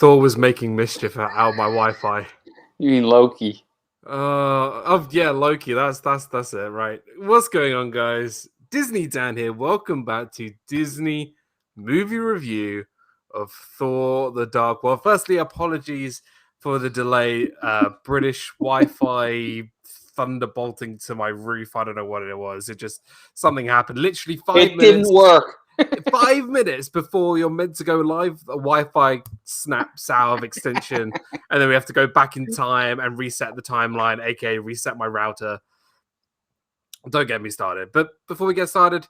Thor was making mischief out of my Wi-Fi. You mean Loki? Yeah, Loki. That's it, right? What's going on, guys? Disney Dan here. Welcome back to Disney movie review of Thor: The Dark World. Firstly, apologies for the delay. British Wi-Fi thunderbolting to my roof. I don't know what it was. It just something happened. Literally 5 minutes. It didn't work. 5 minutes before you're meant to go live, the Wi-Fi snaps out of extension, and then we have to go back in time and reset the timeline, aka reset my router. Don't get me started. But before we get started,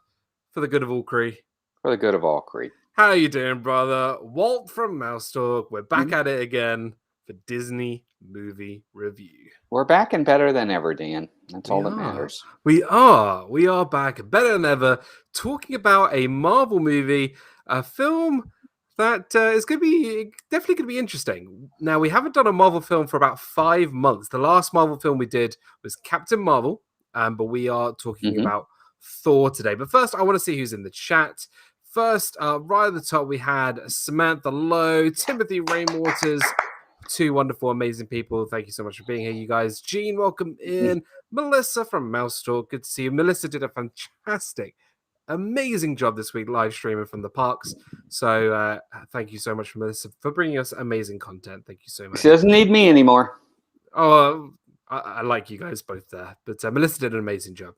for the good of all Cree. For the good of all Cree. How are you doing, brother? Walt from Mouse Talk. We're back at it again for Disney movie review. We're back and better than ever, Dan. That's all that matters. We are back better than ever, talking about a Marvel movie, a film that is definitely going to be interesting. Now, we haven't done a Marvel film for about 5 months. The last Marvel film we did was Captain Marvel, but we are talking about Thor today. But first, I want to see who's in the chat. First, right at the top, we had Samantha Lowe, Timothy Rainwaters, two wonderful, amazing people. Thank you so much for being here, you guys. Jean, welcome in. Melissa from Mouse Talk, good to see you. Melissa did a fantastic, amazing job this week live streaming from the parks. So thank you so much, Melissa, for bringing us amazing content. Thank you so much. She doesn't need me anymore. Oh, I like you guys both there. But Melissa did an amazing job.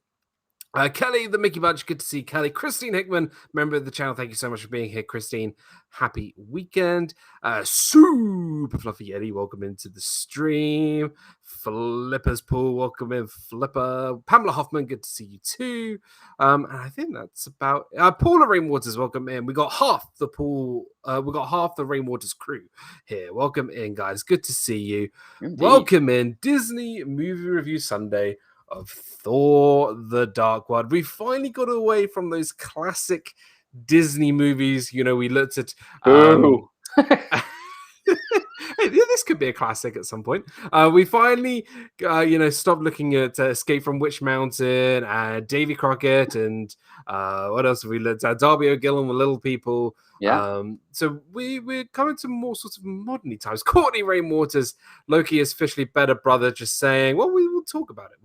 Kelly, the Mickey Bunch, good to see Kelly. Christine Hickman, member of the channel, thank you so much for being here, Christine. Happy weekend. Super Fluffy Yeti, welcome into the stream. Flipper's Pool, welcome in, Flipper. Pamela Hoffman, good to see you too. And I think that's about Paula Rainwaters, welcome in. We got half the pool, we got half the Rainwaters crew here. Welcome in, guys. Good to see you. Indeed. Welcome in Disney Movie Review Sunday of Thor: The Dark World. We finally got away from those classic Disney movies. You know, we looked at hey, this could be a classic at some point. We finally stopped looking at Escape from Witch Mountain and Davy Crockett and what else have we looked at? Darby O'Gillen with Little People. So we're coming to more sorts of modern times. Courtney Rainwaters, Loki is officially better brother, just saying, well, we will talk about it.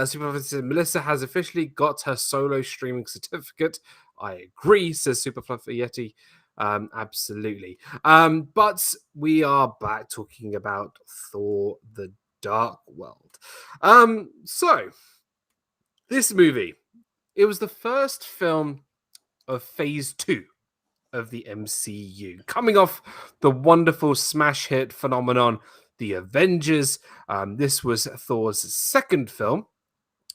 Super Melissa has officially got her solo streaming certificate. I agree, says Super Fluffy Yeti. Absolutely. But we are back talking about Thor: The Dark World. So this movie, it was the first film of Phase 2 of the MCU, coming off the wonderful smash hit phenomenon, The Avengers. This was Thor's second film.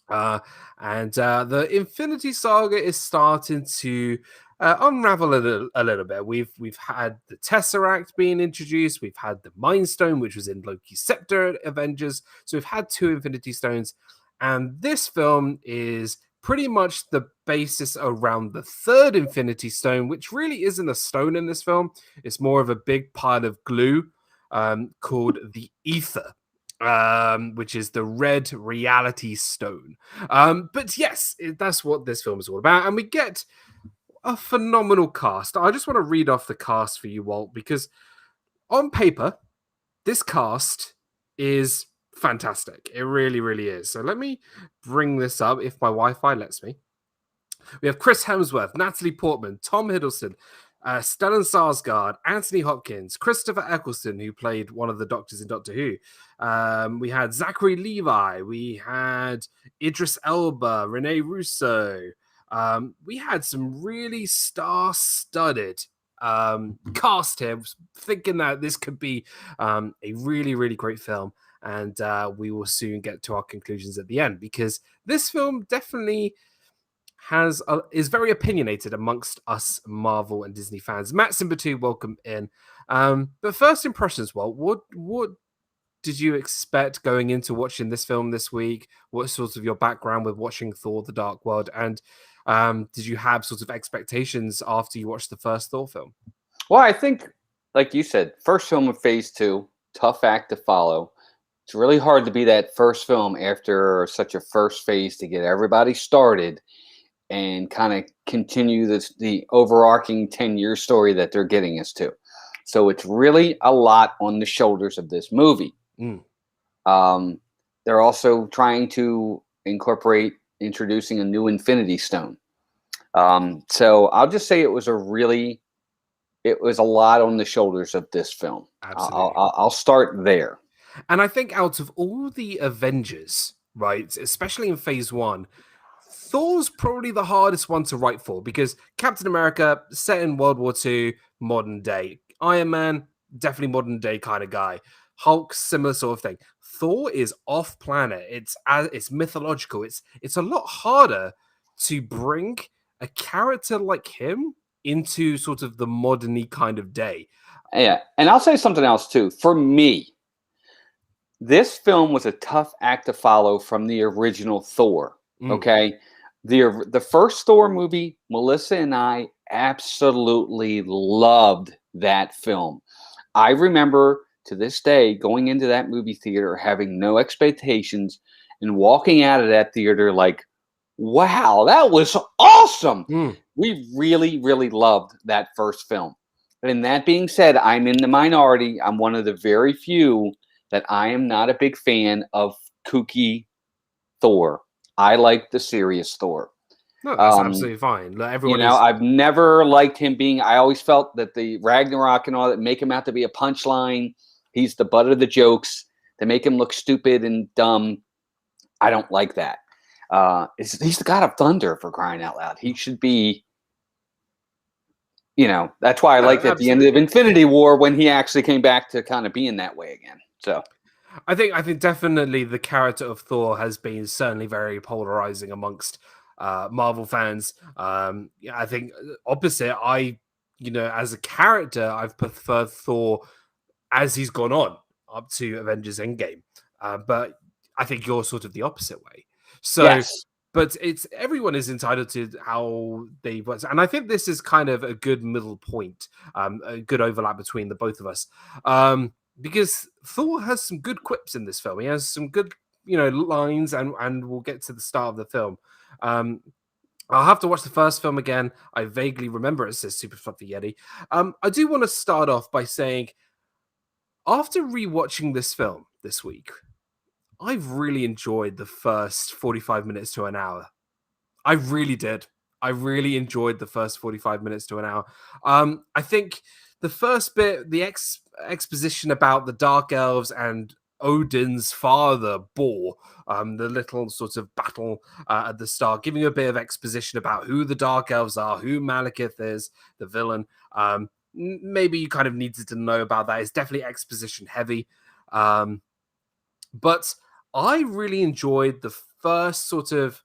And the Infinity Saga is starting to unravel a little bit. We've had the Tesseract being introduced. We've had the Mind Stone, which was in Loki's Scepter Avengers. So we've had 2 Infinity Stones. And this film is pretty much the basis around the 3rd Infinity Stone, which really isn't a stone in this film. It's more of a big pile of glue called the Ether. Which is the red reality stone. But yes, that's what this film is all about. And we get a phenomenal cast. I just want to read off the cast for you, Walt, because on paper, this cast is fantastic. It really, really is. So let me bring this up if my Wi-Fi lets me. We have Chris Hemsworth, Natalie Portman, Tom Hiddleston, Stellan Skarsgård, Anthony Hopkins, Christopher Eccleston, who played one of the doctors in Doctor Who. We had Zachary Levi. We had Idris Elba, Rene Russo. We had some really star-studded cast here, thinking that this could be a really, really great film. And we will soon get to our conclusions at the end, because this film definitely is very opinionated amongst us Marvel and Disney fans. Matt Simbatu, welcome in. But first impressions, Walt, what did you expect going into watching this film this week? What sort of your background with watching Thor: The Dark World? And did you have sort of expectations after you watched the first Thor film? Well, I think, like you said, first film of Phase 2, tough act to follow. It's really hard to be that first film after such a first phase to get everybody started. and kind of continue the overarching 10-year story that they're getting us to. So it's really a lot on the shoulders of this movie. Mm. They're also trying to incorporate introducing a new Infinity Stone. So I'll just say it was a lot on the shoulders of this film. Absolutely. I'll start there. And I think out of all the Avengers, right, especially in phase one, Thor's probably the hardest one to write for because Captain America, set in World War II, modern day. Iron Man, definitely modern day kind of guy. Hulk, similar sort of thing. Thor is off planet. It's mythological. It's a lot harder to bring a character like him into sort of the modern kind of day. Yeah, and I'll say something else too. For me, this film was a tough act to follow from the original Thor. Mm. Okay, the first Thor movie, Melissa and I absolutely loved that film. I remember to this day going into that movie theater having no expectations and walking out of that theater like, wow, that was awesome. Mm. We really, really loved that first film. And that being said, I'm in the minority. I'm one of the very few that I am not a big fan of kooky Thor. I like the serious Thor. No, that's absolutely fine. Like, everyone is. I've never liked him being. I always felt that the Ragnarok and all that make him out to be a punchline. He's the butt of the jokes. They make him look stupid and dumb. I don't like that. He's the god of thunder, for crying out loud. He should be. That's why I liked at the end of Infinity War when he actually came back to kind of being that way again. So. I think definitely the character of Thor has been certainly very polarizing amongst Marvel fans. I think opposite. As a character, I've preferred Thor as he's gone on up to Avengers Endgame. But I think you're sort of the opposite way. So, yes. But everyone is entitled to how they work, and I think this is kind of a good middle point, a good overlap between the both of us. Because Thor has some good quips in this film. He has some good, lines, and we'll get to the start of the film. I'll have to watch the first film again. I vaguely remember it says Super Fluffy Yeti. I do want to start off by saying, after rewatching this film this week, I've really enjoyed the first 45 minutes to an hour. I really did. I really enjoyed the first 45 minutes to an hour. I think the first bit, the exposition about the Dark Elves and Odin's father, Bor, the little sort of battle at the start, giving a bit of exposition about who the Dark Elves are, who Malekith is, the villain. Maybe you kind of needed to know about that. It's definitely exposition heavy. But I really enjoyed the first sort of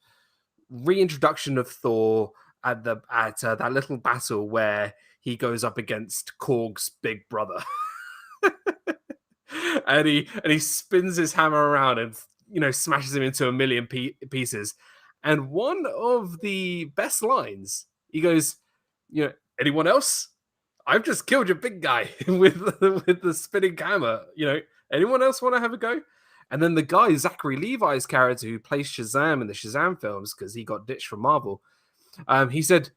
reintroduction of Thor at that little battle where he goes up against Korg's big brother. and he spins his hammer around and smashes him into a million pieces. And one of the best lines, he goes, anyone else? I've just killed your big guy with the spinning hammer. Anyone else want to have a go? And then the guy, Zachary Levi's character, who plays Shazam in the Shazam films, because he got ditched from Marvel, he said,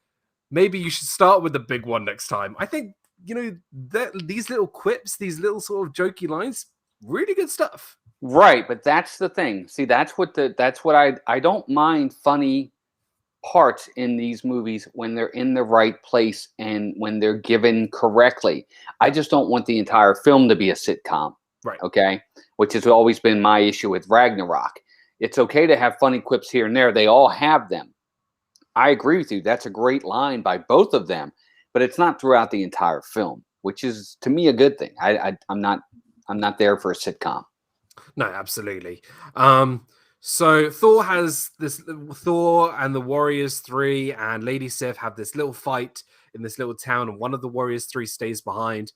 maybe you should start with the big one next time. I think, these little quips, these little sort of jokey lines, really good stuff. Right, but that's the thing. See, that's what I don't mind funny parts in these movies when they're in the right place and when they're given correctly. I just don't want the entire film to be a sitcom. Right. Okay. Which has always been my issue with Ragnarok. It's okay to have funny quips here and there. They all have them. I agree with you. That's a great line by both of them, but it's not throughout the entire film, which is to me a good thing. I'm not there for a sitcom. No, absolutely. So Thor and the Warriors 3 and Lady Sif have this little fight in this little town, and one of the Warriors 3 stays behind.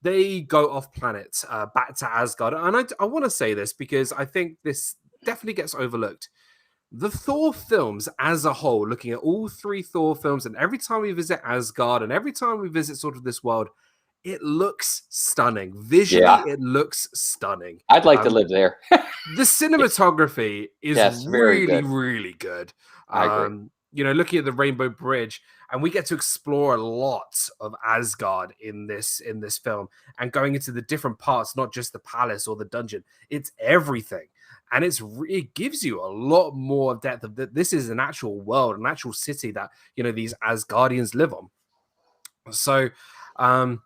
They go off planet back to Asgard. And I want to say this because I think this definitely gets overlooked. The Thor films as a whole, looking at all three Thor films, and every time we visit Asgard and every time we visit sort of this world, it looks stunning. Visually, Yeah, it looks stunning. I'd like to live there. The cinematography is Yes, very really, good. really good. I agree. Looking at the Rainbow Bridge, and we get to explore a lot of Asgard in this film, and going into the different parts, not just the palace or the dungeon. It's everything, and it gives you a lot more depth of that. This is an actual world, an actual city that these Asgardians live on. So, um,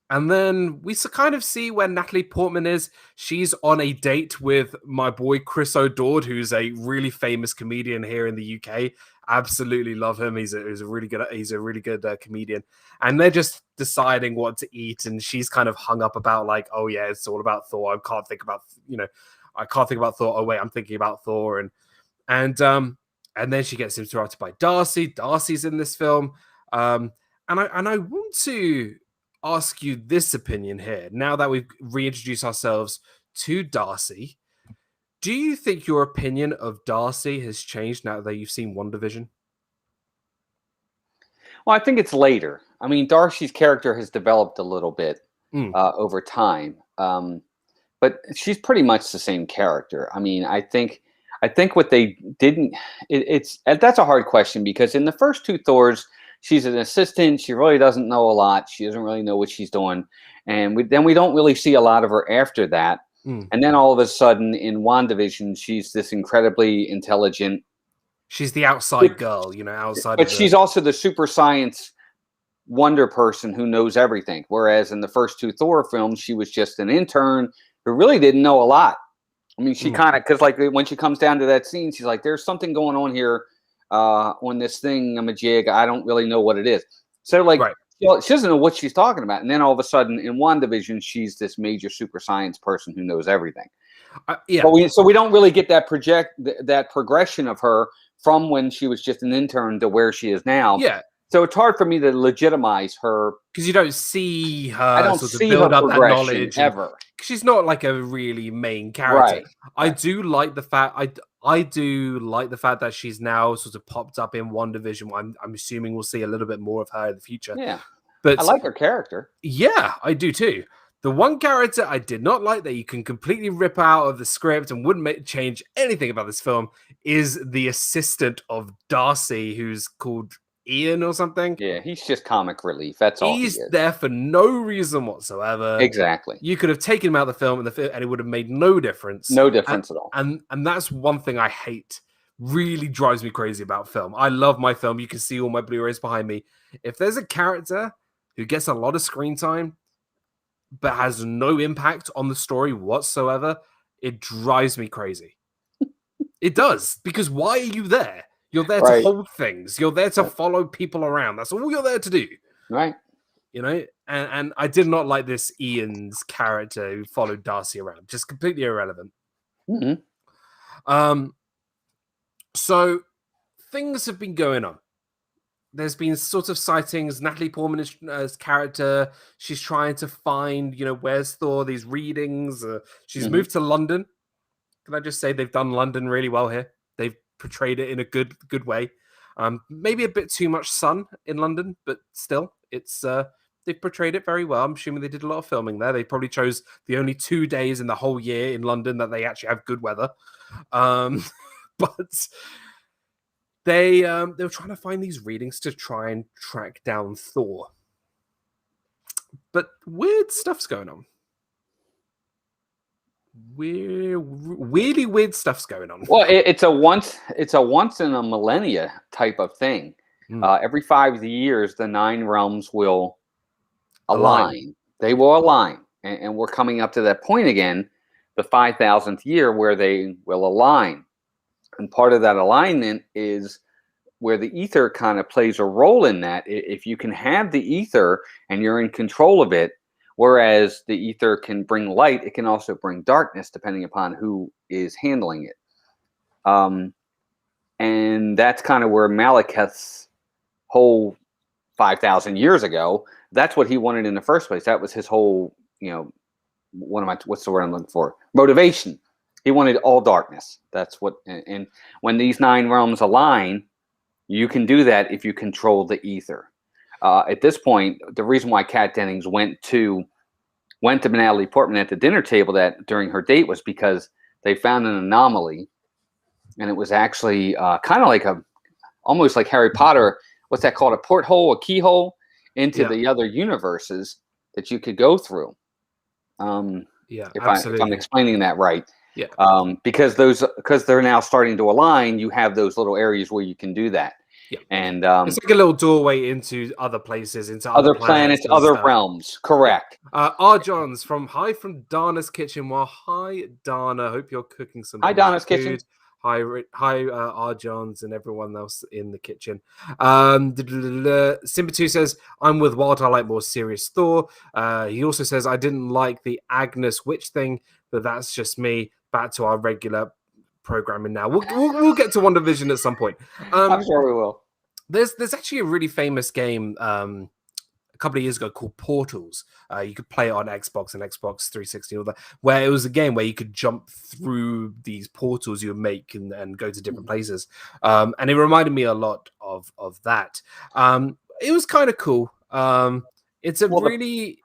and then we kind of see where Natalie Portman is. She's on a date with my boy Chris O'Dowd, who's a really famous comedian here in the UK. Absolutely love him. He's a really good comedian. And they're just deciding what to eat. And she's kind of hung up about like, oh yeah, it's all about Thor. I can't think about Thor. Oh wait, I'm thinking about Thor. And then she gets interrupted by Darcy. Darcy's in this film. And I want to ask you this opinion here. Now that we've reintroduced ourselves to Darcy, do you think your opinion of Darcy has changed now that you've seen WandaVision? Well, I think it's later. I mean, Darcy's character has developed a little bit Mm. over time, but she's pretty much the same character. I mean, I think what they didn't. That's a hard question because in the first two Thors, she's an assistant. She really doesn't know a lot. She doesn't really know what she's doing, and then we don't really see a lot of her after that. Mm. And then all of a sudden, in WandaVision, she's this incredibly intelligent. She's the outside girl, outside But of the. she's also the super science wonder person who knows everything. Whereas in the first two Thor films, she was just an intern who really didn't know a lot. I mean, she kind of, because like when she comes down to that scene, she's like, there's something going on here on this thing. I'm a jig. I don't really know what it is. So like, Right. she doesn't know what she's talking about. And then all of a sudden in WandaVision, she's this major super science person who knows everything. Yeah. But we don't really get that progression of her from when she was just an intern to where she is now. Yeah. So it's hard for me to legitimize her. Because you don't see her I don't sort of see her build up that progression knowledge, and ever. she's not like a really main character. Right. I do like the fact I do like the fact that she's now sort of popped up in WandaVision. I'm assuming we'll see a little bit more of her in the future. Yeah. But I like her character. yeah, I do too. The one character I did not like that you can completely rip out of the script and wouldn't change anything about this film is the assistant of Darcy, who's called Ian or something. Yeah, he's just comic relief. That's all he He's is. there for no reason whatsoever. Exactly. You could have taken him out of the film, and it would have made no difference. No difference at all. And that's one thing I hate. Really drives me crazy about film. I love my film. You can see all my Blu-rays behind me. If there's a character who gets a lot of screen time but has no impact on the story whatsoever, it drives me crazy. It does, because why are you there? You're there to hold things. You're there to follow people around. That's all you're there to do. Right. And I did not like this Ian's character who followed Darcy around. Just completely irrelevant. Mm-hmm. So things have been going on. There's been sort of sightings. Natalie Portman's character, she's trying to find, where's Thor, these readings. She's moved to London. Can I just say they've done London really well here? They've portrayed it in a good way. Maybe a bit too much sun in London, but still, it's they've portrayed it very well. I'm assuming they did a lot of filming there. They probably chose the only 2 days in the whole year in London that they actually have good weather. But they were trying to find these readings to try and track down Thor. But weird stuff's going on. Weirdly weird stuff's going on. Well, it's a once in a millennia type of thing. Every 5 years, the 9 realms will align. They will align, and we're coming up to that point again, the 5,000th year, where they will align. And part of that alignment is where the ether kind of plays a role in that. If you can have the ether and you're in control of it, whereas the ether can bring light, it can also bring darkness depending upon who is handling it. And that's kind of where Malekith's whole 5,000 years ago, that's what he wanted in the first place. That was his whole, what's the word I'm looking for? Motivation. He wanted all darkness. That's what, and when these 9 realms align, you can do that if you control the ether. At this point, the reason why Kat Dennings went to Natalie Portman at the dinner table that during her date was because they found an anomaly, and it was actually kind of like almost like Harry Potter. What's that called? A porthole, a keyhole into the other universes that you could go through. If I'm explaining that right. Yeah. Because they're now starting to align, you have those little areas where you can do that. Yeah. And it's like a little doorway into other places, into other planets, other realms. Correct. R. Johns from Dana's Kitchen. Well, hi Dana. Hope you're cooking some. Hi Dana's Kitchen. Hi, R. Johns and everyone else in the kitchen. Simba2 says, I'm with Walt. I like more serious Thor. He also says, I didn't like the Agnes Witch thing, but that's just me. Back to our regular programming now. We'll get to WandaVision at some point. I'm sure we will. There's actually a really famous game a couple of years ago called Portals. You could play it on Xbox and Xbox 360, all that, where it was a game where you could jump through these portals you would make and go to different places. And it reminded me a lot of that. It was kind of cool. It's really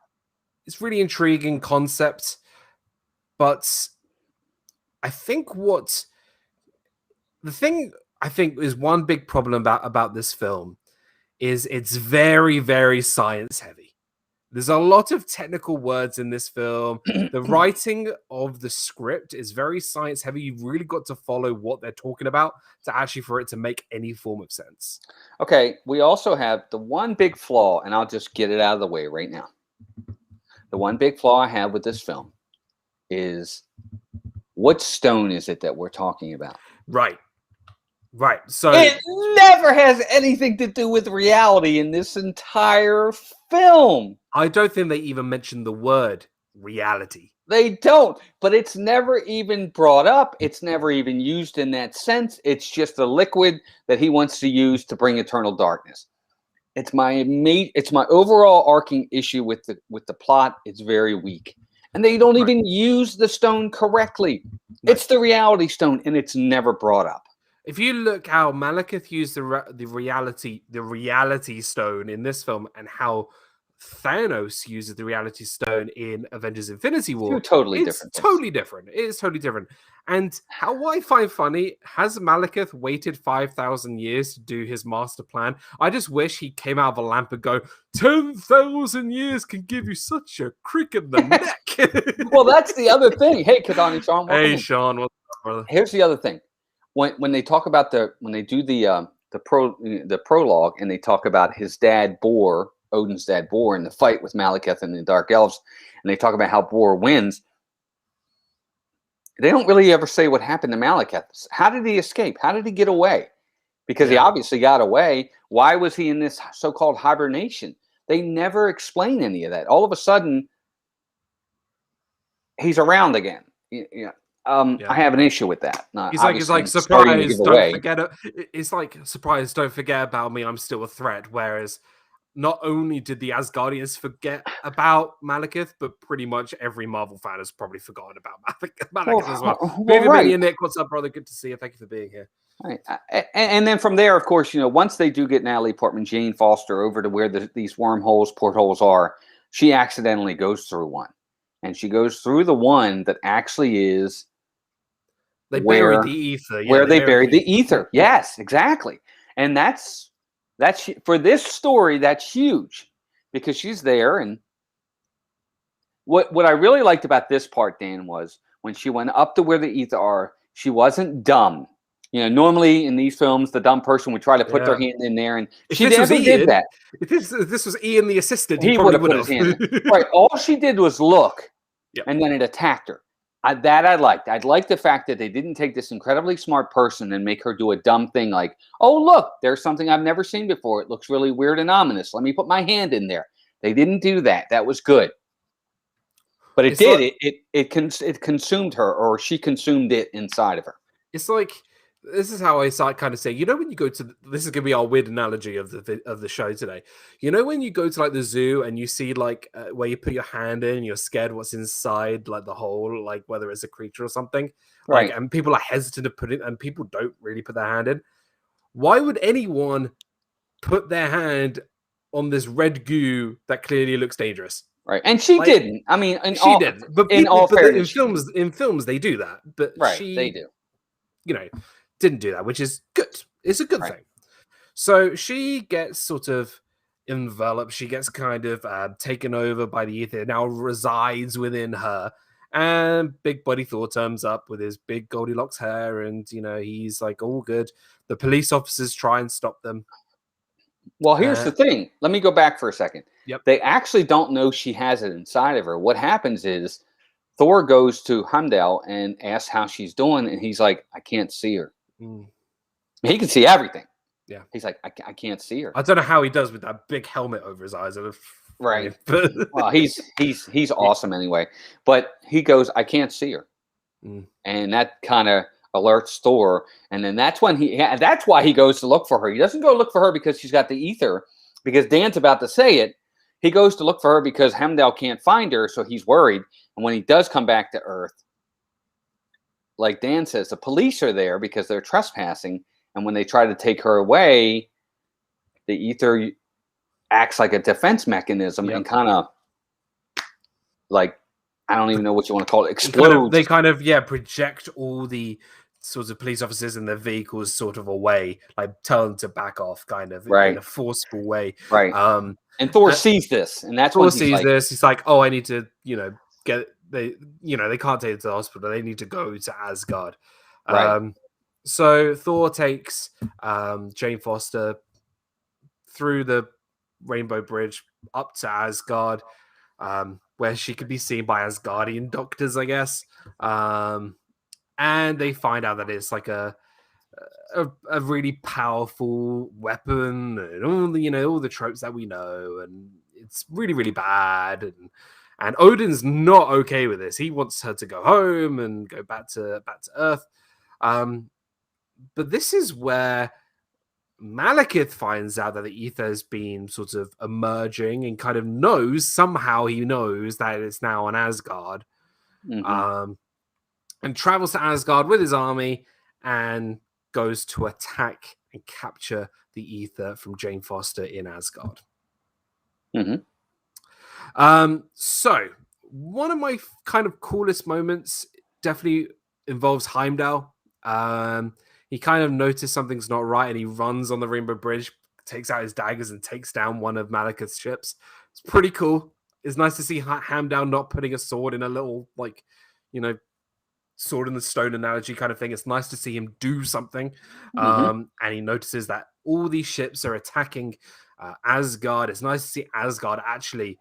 intriguing concept, but I think is one big problem about this film is it's very, very science heavy. There's a lot of technical words in this film. The writing of the script is very science heavy. You've really got to follow what they're talking about for it to make any form of sense. Okay, we also have the one big flaw, and I'll just get it out of the way right now. The one big flaw I have with this film is, what stone is it that we're talking about? Right. So it never has anything to do with reality in this entire film. I don't think they even mention the word reality. They don't, but it's never even brought up. It's never even used in that sense. It's just a liquid that he wants to use to bring eternal darkness. It's my overall arcing issue with the plot. It's very weak. And they don't even use the stone correctly. No. It's the reality stone, and it's never brought up. If you look how Malekith used the reality stone in this film, and how Thanos uses the reality stone in Avengers: Infinity War, it's totally different. It is totally different. And how I find funny, has Malekith waited 5,000 years to do his master plan? I just wish he came out of a lamp and go, 10,000 years can give you such a crick in the neck. Well, that's the other thing. Hey, Kadani, Sean. Hey, Sean. What's up, brother? Here's the other thing. When they talk about when they do the prologue, and they talk about his dad Bor, Odin's dad Bor, in the fight with Malekith and the Dark Elves, and they talk about how Bor wins, they don't really ever say what happened to Malekith. How did he escape? How did he get away? Because he obviously got away. Why was he in this so-called hibernation? They never explain any of that. All of a sudden, he's around again. I have an issue with that. He's like surprise, don't forget it. It's like surprise, don't forget about me. I'm still a threat. Whereas not only did the Asgardians forget about Malekith, but pretty much every Marvel fan has probably forgotten about Malekith as well. Maybe Nick, what's up, brother? Good to see you. Thank you for being here. Right. And then from there, of course, once they do get Natalie Portman, Jane Foster over to where these portholes are, she accidentally goes through one, and she goes through the one that actually is. They buried the ether. Where they buried the ether. Yes, exactly. And that's for this story, that's huge, because she's there. And what I really liked about this part, Dan, was when she went up to where the ether are, she wasn't dumb. Normally in these films, the dumb person would try to put their hand in there, and she never did that. If this was Ian the assistant, he would have put his hand in. Right. All she did was look, and then it attacked her. That I liked. I'd like the fact that they didn't take this incredibly smart person and make her do a dumb thing like, oh, look, there's something I've never seen before. It looks really weird and ominous. Let me put my hand in there. They didn't do that. That was good. But it did. It consumed her, or she consumed it inside of her. It's like, this is how I kind of say, when you go to, this is going to be our weird analogy of the show today. When you go to like the zoo and you see like where you put your hand in, you're scared what's inside like the hole, like whether it's a creature or something, right? And people are hesitant to put it, and people don't really put their hand in. Why would anyone put their hand on this red goo that clearly looks dangerous. Right. And she Like, didn't. I mean, she did, but in all fairness, in films they do that, but right, they she, do. you know, didn't do that, which is good. It's a good Right. thing. So she gets sort of enveloped. She gets kind of taken over by the ether. It now resides within her. And Big Buddy Thor turns up with his big Goldilocks hair, and he's like all good. The police officers try and stop them. Well, here's the thing. Let me go back for a second. Yep. They actually don't know she has it inside of her. What happens is Thor goes to Heimdall and asks how she's doing, and he's like, I can't see her. Mm. He can see everything. Yeah. He's like, I can't see her. I don't know how he does with that big helmet over his eyes. Right. But Well, he's awesome anyway. But he goes, I can't see her. Mm. And that kind of alerts Thor. And then that's when that's why he goes to look for her. He doesn't go look for her because she's got the ether, because Dan's about to say it. He goes to look for her because Heimdall can't find her, so he's worried. And when he does come back to Earth, like Dan says, the police are there because they're trespassing. And when they try to take her away, the ether acts like a defense mechanism and kind of, like, I don't even know what you want to call it, explodes. They kind of project all the sorts of police officers in their vehicles sort of away, like tell them to back off, kind of in a forceful way. Right. And Thor sees this, and that's Thor when sees this. He's like, "Oh, I need to, get they can't take it to the hospital. They need to go to Asgard." Right. So Thor takes Jane Foster through the Rainbow Bridge up to Asgard, where she could be seen by Asgardian doctors, I guess. And they find out that it's like a really powerful weapon, and all the tropes that we know, and it's really, really bad. And Odin's not okay with this. He wants her to go home and go back to Earth. But this is where Malekith finds out that the ether has been sort of emerging, and kind of somehow he knows that it's now on Asgard. Mm-hmm. And travels to Asgard with his army and goes to attack and capture the ether from Jane Foster in Asgard. Mm-hmm. So one of my kind of coolest moments definitely involves Heimdall. He kind of noticed something's not right, and he runs on the Rainbow Bridge, takes out his daggers, and takes down one of Malekith's ships. It's pretty cool. It's nice to see Heimdall not putting a sword in a little, like, sword in the stone analogy kind of thing. It's nice to see him do something. Mm-hmm. And he notices that all these ships are attacking Asgard. It's nice to see Asgard actually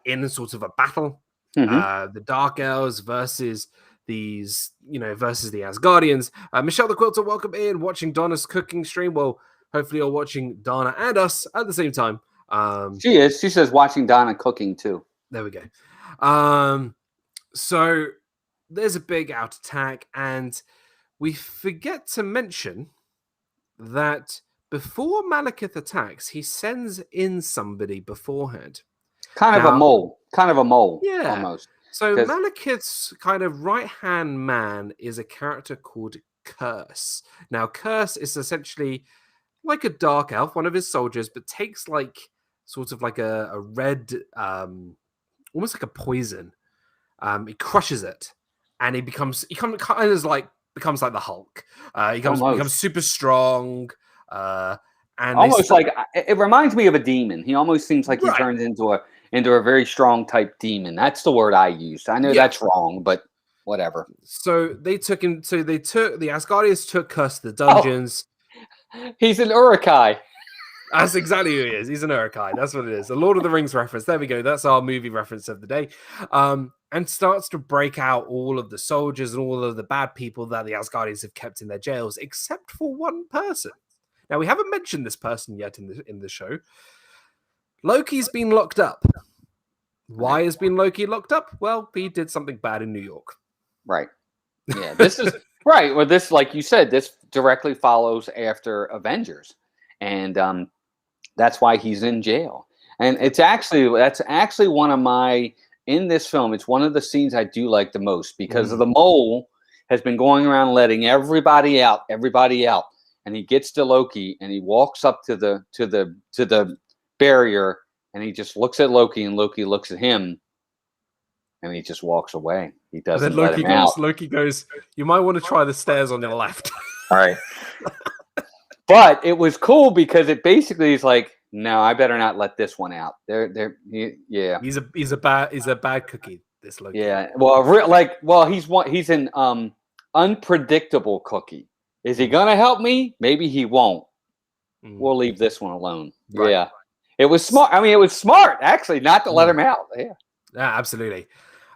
in sort of a battle. Mm-hmm. The Dark Elves versus these, versus the Asgardians. Michelle the Quilter, welcome in, watching Donna's cooking stream. Well, hopefully you're watching Donna and us at the same time. She is. She says watching Donna cooking too. There we go. So there's a big out attack, and we forget to mention that before Malekith attacks, he sends in somebody beforehand. Kind of a mole. Yeah. Almost. So Malekith's kind of right-hand man is a character called Curse. Now, Curse is essentially like a dark elf, one of his soldiers, but takes like sort of like a red, almost like a poison. He crushes it, and he becomes like the Hulk. He becomes super strong, and almost like it reminds me of a demon. He almost seems like he turns into a very strong type demon. That's the word I used. I know that's wrong, but whatever. So they took him. So the Asgardians took Curse to the dungeons. Oh, he's an Uruk-hai. That's exactly who he is. He's an Uruk-hai. That's what it is. A Lord of the Rings reference. There we go. That's our movie reference of the day. And starts to break out all of the soldiers and all of the bad people that the Asgardians have kept in their jails, except for one person. Now, we haven't mentioned this person yet in the show. Loki's been locked up. Why has been Loki locked up? Well, he did something bad in New York. Right. Yeah, this is right. Well, this, like you said, this directly follows after Avengers, and that's why he's in jail. And that's actually one of my, in this film, it's one of the scenes I do like the most, because the mole has been going around letting everybody out, and he gets to Loki and he walks up to the barrier, and he just looks at Loki, and Loki looks at him, and he just walks away. He And doesn't then let him out. Loki goes, "You might want to try the stairs on your left." All right. But it was cool because it basically is like, no, I better not let this one out. Yeah. He's a bad cookie. This Loki. Yeah. Well, he's an unpredictable cookie. Is he gonna help me? Maybe he won't. We'll leave this one alone. Right. Yeah. It was smart. I mean, it was smart actually not to let him out. Yeah. Yeah, absolutely.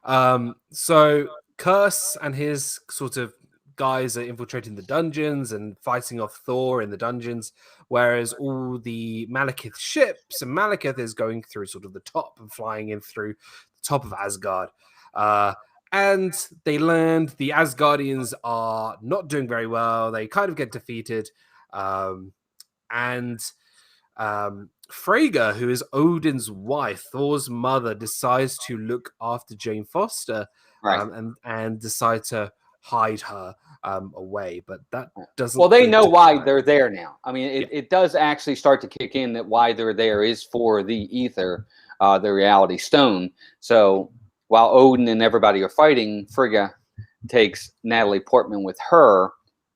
So Curse and his sort of guys are infiltrating the dungeons and fighting off Thor in the dungeons, whereas all the Malekith ships and Malekith is going through sort of the top and flying in through the top of Asgard. And they land. The Asgardians are not doing very well. They kind of get defeated. And Freyja, who is Odin's wife, Thor's mother, decides to look after Jane Foster, Right. and decide to hide her away. But that doesn't. Well, they know why they're there now. I mean, it does actually start to kick in that why they're there is for the ether, the reality stone. So while Odin and everybody are fighting, Frigga takes Natalie Portman with her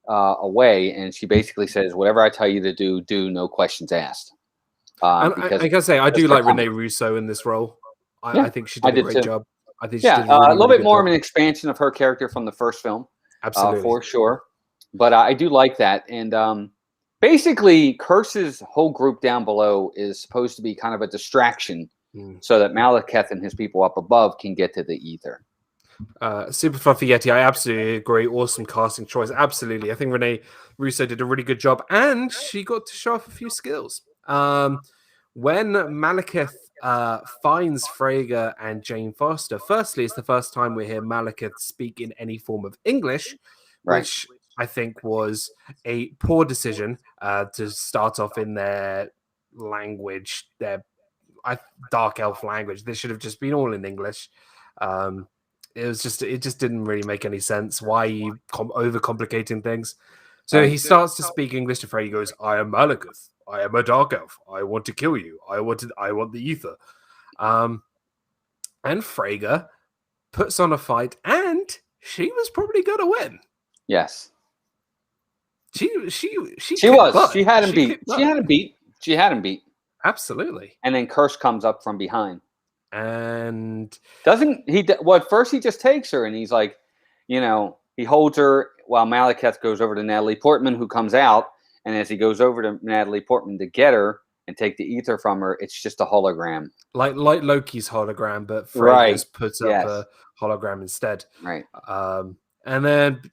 away, and she basically says, "Whatever I tell you to do, do, no questions asked." And I gotta say, I do like Renee Russo in this role. I think she did a great job. I think she did a little bit more of an expansion of her character from the first film, absolutely, for sure. But I do like that, and basically, Curse's whole group down below is supposed to be kind of a distraction, so that Malekith and his people up above can get to the ether. Super Fluffy Yeti, I absolutely agree. Awesome casting choice, absolutely. I think Renee Russo did a really good job, and she got to show off a few skills. When Malekith finds Freyja and Jane Foster, firstly, it's the first time we hear Malekith speak in any form of English, which I think was a poor decision to start off in their language, their dark elf language. They should have just been all in English. It just didn't really make any sense. Why are you overcomplicating things? So he starts to speak English to Freyja. He goes, "I am Malekith. I am a dark elf. I want to kill you. I want the ether." And Freyja puts on a fight, and she was probably going to win. Yes. She was. She had him beat. She had him beat. Absolutely. And then Curse comes up from behind. And doesn't he? Well, at first he just takes her, and he's like, he holds her while Malekith goes over to Natalie Portman, who comes out. And as he goes over to Natalie Portman to get her and take the ether from her, it's just a hologram. Like Loki's hologram, but Freyja's puts up a hologram instead. Right. And then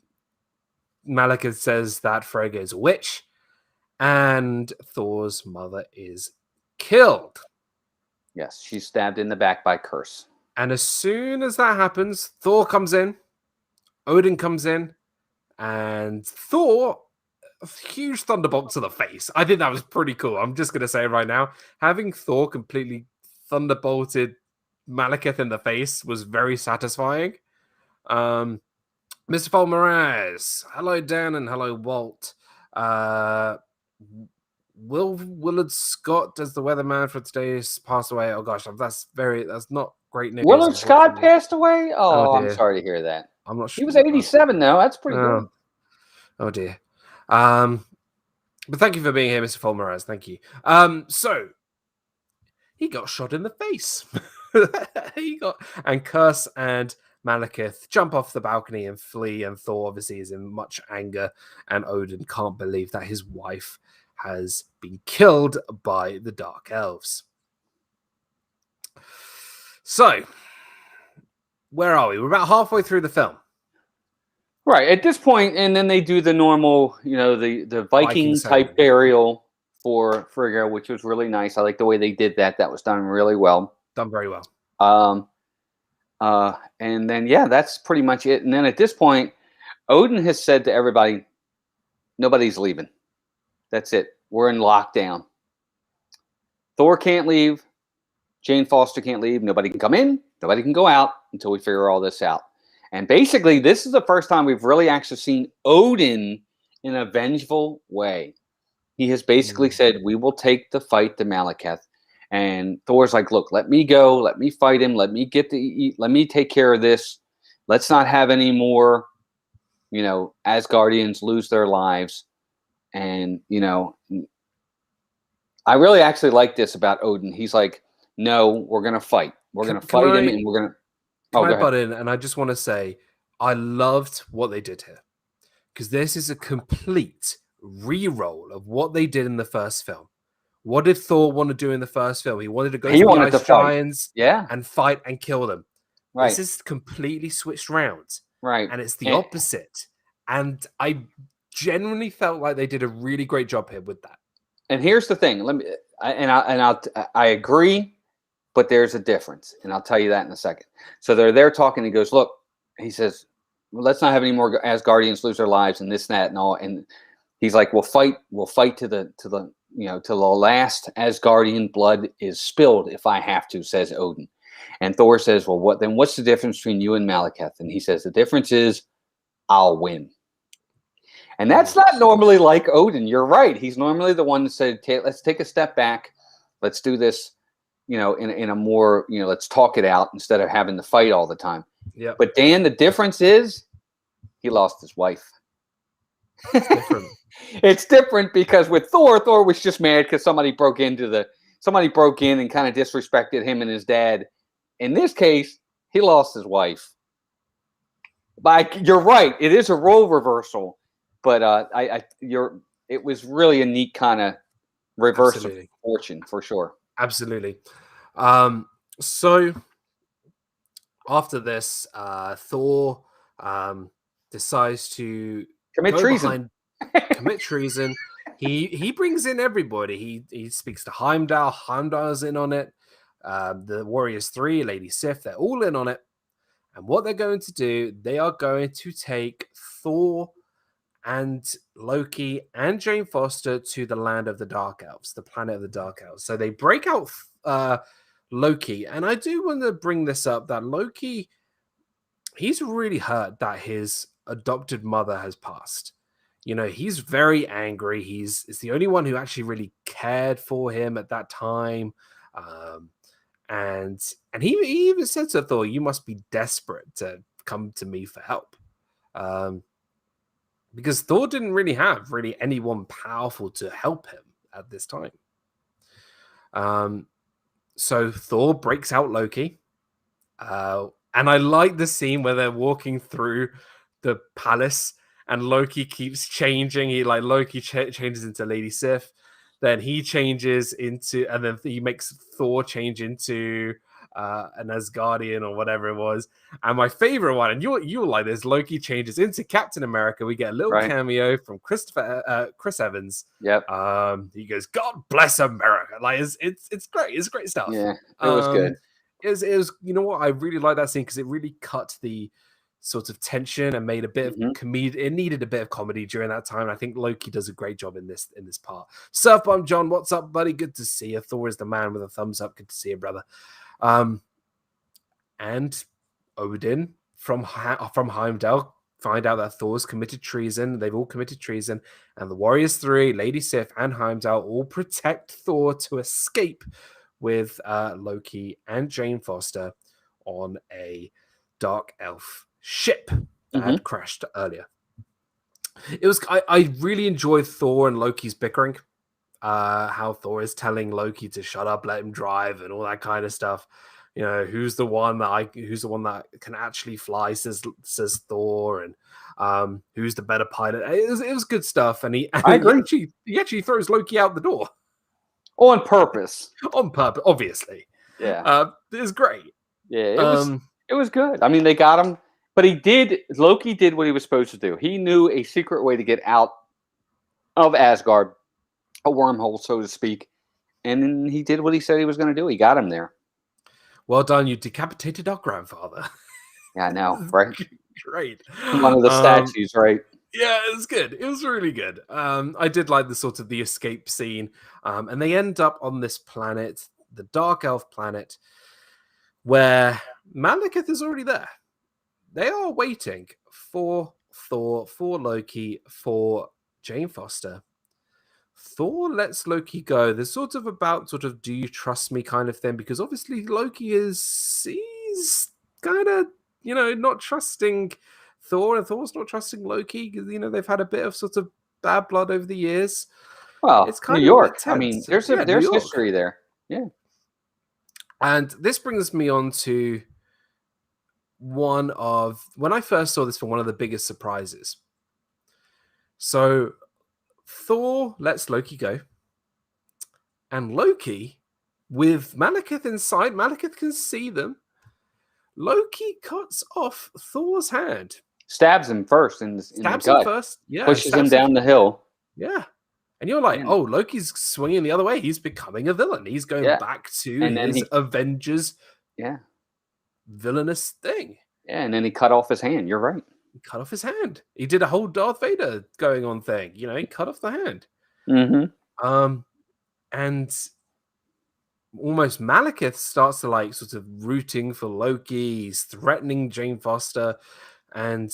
Malekith says that Freyja is a witch, and Thor's mother is killed. Yes, she's stabbed in the back by Curse. And as soon as that happens, Thor comes in, Odin comes in, and Thor... huge thunderbolt to the face. I think that was pretty cool. I'm just going to say it right now. Having Thor completely thunderbolted Malekith in the face was very satisfying. Mr. Fulmeraz, hello Dan and hello Walt. Willard Scott as the weatherman for today's passed away. Oh gosh, that's not great news. Willard Scott passed away? Oh, I'm sorry to hear that. I'm not sure. He was 87 though. That's pretty good. Oh dear. But thank you for being here, Mr. Fulmeraz. Thank you. So he got shot in the face. And Curse and Malekith jump off the balcony and flee, and Thor obviously is in much anger, and Odin can't believe that his wife has been killed by the Dark Elves. So, where are we? We're about halfway through the film. Right, at this point, and then they do the normal, the Viking type burial for Frigga, which was really nice. I like the way they did that. That was done really well. Done very well. And then, that's pretty much it. And then at this point, Odin has said to everybody, nobody's leaving. That's it. We're in lockdown. Thor can't leave. Jane Foster can't leave. Nobody can come in. Nobody can go out until we figure all this out. And basically, this is the first time we've really actually seen Odin in a vengeful way. He has basically said, we will take the fight to Malekith. And Thor's like, look, let me go, let me fight him, let me get to eat, let me take care of this. Let's not have any more, Asgardians lose their lives. And, I really actually like this about Odin. He's like, no, we're going to fight. We're going to fight him, and we're going to. Can Oh, I go ahead. butt in? And I just want to say, I loved what they did here, because this is a complete re-roll of what they did in the first film. What did Thor want to do in the first film? He wanted to go He to the wanted to ice fight. giants Yeah. and fight and kill them. Right. This is completely switched round. Right. And it's the opposite. And I genuinely felt like they did a really great job here with that. And here's the thing. I agree, but there's a difference, and I'll tell you that in a second. So they're there talking. He goes, look, he says, well, let's not have any more Asgardians lose their lives and this, and that, and all. And he's like, we'll fight to the last Asgardian blood is spilled if I have to, says Odin. And Thor says, well, what's the difference between you and Malekith? And he says, the difference is I'll win. And that's not normally like Odin. You're right. He's normally the one that said, let's take a step back. Let's do this, in a more, let's talk it out instead of having to fight all the time. Yeah. But Dan, the difference is he lost his wife. It's different. It's different because with Thor was just mad because somebody broke in and kind of disrespected him and his dad. In this case, he lost his wife. You're right. It is a role reversal. But it was really a neat kind of reverse of fortune for sure. Absolutely. So after this, Thor decides to commit treason. Commit treason. He brings in everybody. He speaks to Heimdall. Heimdall's in on it. The Warriors 3, Lady Sif, they're all in on it. And what they're going to do, they are going to take Thor and Loki and Jane Foster to the land of the Dark Elves, the planet of the Dark Elves. So they break out Loki. And I do want to bring this up, that Loki, he's really hurt that his adopted mother has passed. He's very angry. It's the only one who actually really cared for him at that time. And he even said to Thor, you must be desperate to come to me for help. Because Thor didn't really have anyone powerful to help him at this time. So Thor breaks out Loki. And I like the scene where they're walking through the palace and Loki keeps changing. Loki changes into Lady Sif. Then he changes into, and then he makes Thor change into an Asgardian or whatever it was. And my favorite one, and you'll like this, Loki changes into Captain America. We get a little cameo from Chris Evans. Yep. He goes, "God bless America!" It's great. It's great stuff. Yeah, it was good. It was. You know what? I really like that scene because it really cut the sort of tension and made a bit of comedy. It needed a bit of comedy during that time. I think Loki does a great job in this part. Surf Bomb John, what's up, buddy? Good to see you. Thor is the man with a thumbs up. Good to see you, brother. And Odin from Heimdall find out that Thor's committed treason. They've all committed treason, and the Warriors 3, Lady Sif, and Heimdall all protect Thor to escape with Loki and Jane Foster on a dark elf ship that had crashed earlier. It was I really enjoyed Thor and Loki's bickering. How Thor is telling Loki to shut up, let him drive, and all that kind of stuff. Who's the one that can actually fly, says Thor, and who's the better pilot. It was good stuff, and I agree. He actually throws Loki out the door on purpose. On purpose, obviously. Yeah, it was great. Yeah, it was good. I mean, they got him, but Loki did what he was supposed to do. He knew a secret way to get out of Asgard, a wormhole, so to speak, and then he did what he said he was going to do. He got him there. Well done, you decapitated our grandfather. Yeah, I know, right? Great. One of the statues, right? Yeah, it was good. It was really good. I did like the escape scene. And they end up on this planet, the Dark Elf planet, where Malekith is already there. They are waiting for Thor, for Loki, for Jane Foster. Thor lets Loki go. There's sort of about do you trust me kind of thing, because obviously Loki he's kind of not trusting Thor, and Thor's not trusting Loki because they've had a bit of sort of bad blood over the years. Well, It's New kind of a bit York. I mean, tense. there's Yeah, New there's York. history there. Yeah. And this brings me on to when I first saw this film, one of the biggest surprises. So Thor lets Loki go, and Loki, with Malekith inside, Malekith can see them. Loki cuts off Thor's hand. Stabs him first in the Stabs him gut. first. Yeah. Pushes him down the hill. Yeah. And you're like, Man. oh, Loki's swinging the other way. He's becoming a villain. He's going back to his Avengers villainous thing. Yeah, and then he cut off his hand. You're right. He cut off his hand. He did a whole Darth Vader going on thing. He cut off the hand. Mm-hmm. And almost Malekith starts to sort of rooting for Loki. He's threatening Jane Foster, and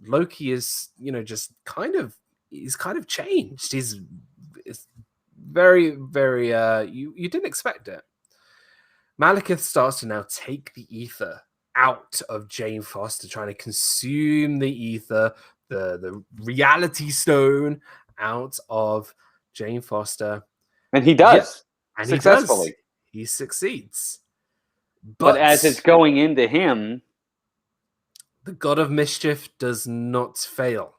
Loki is just he's kind of changed. It's very, very you didn't expect it. Malekith starts to now take the ether out of Jane Foster, trying to consume the ether, the reality stone out of Jane Foster. And he does. And successfully. He succeeds. But as it's going into him, the God of Mischief does not fail.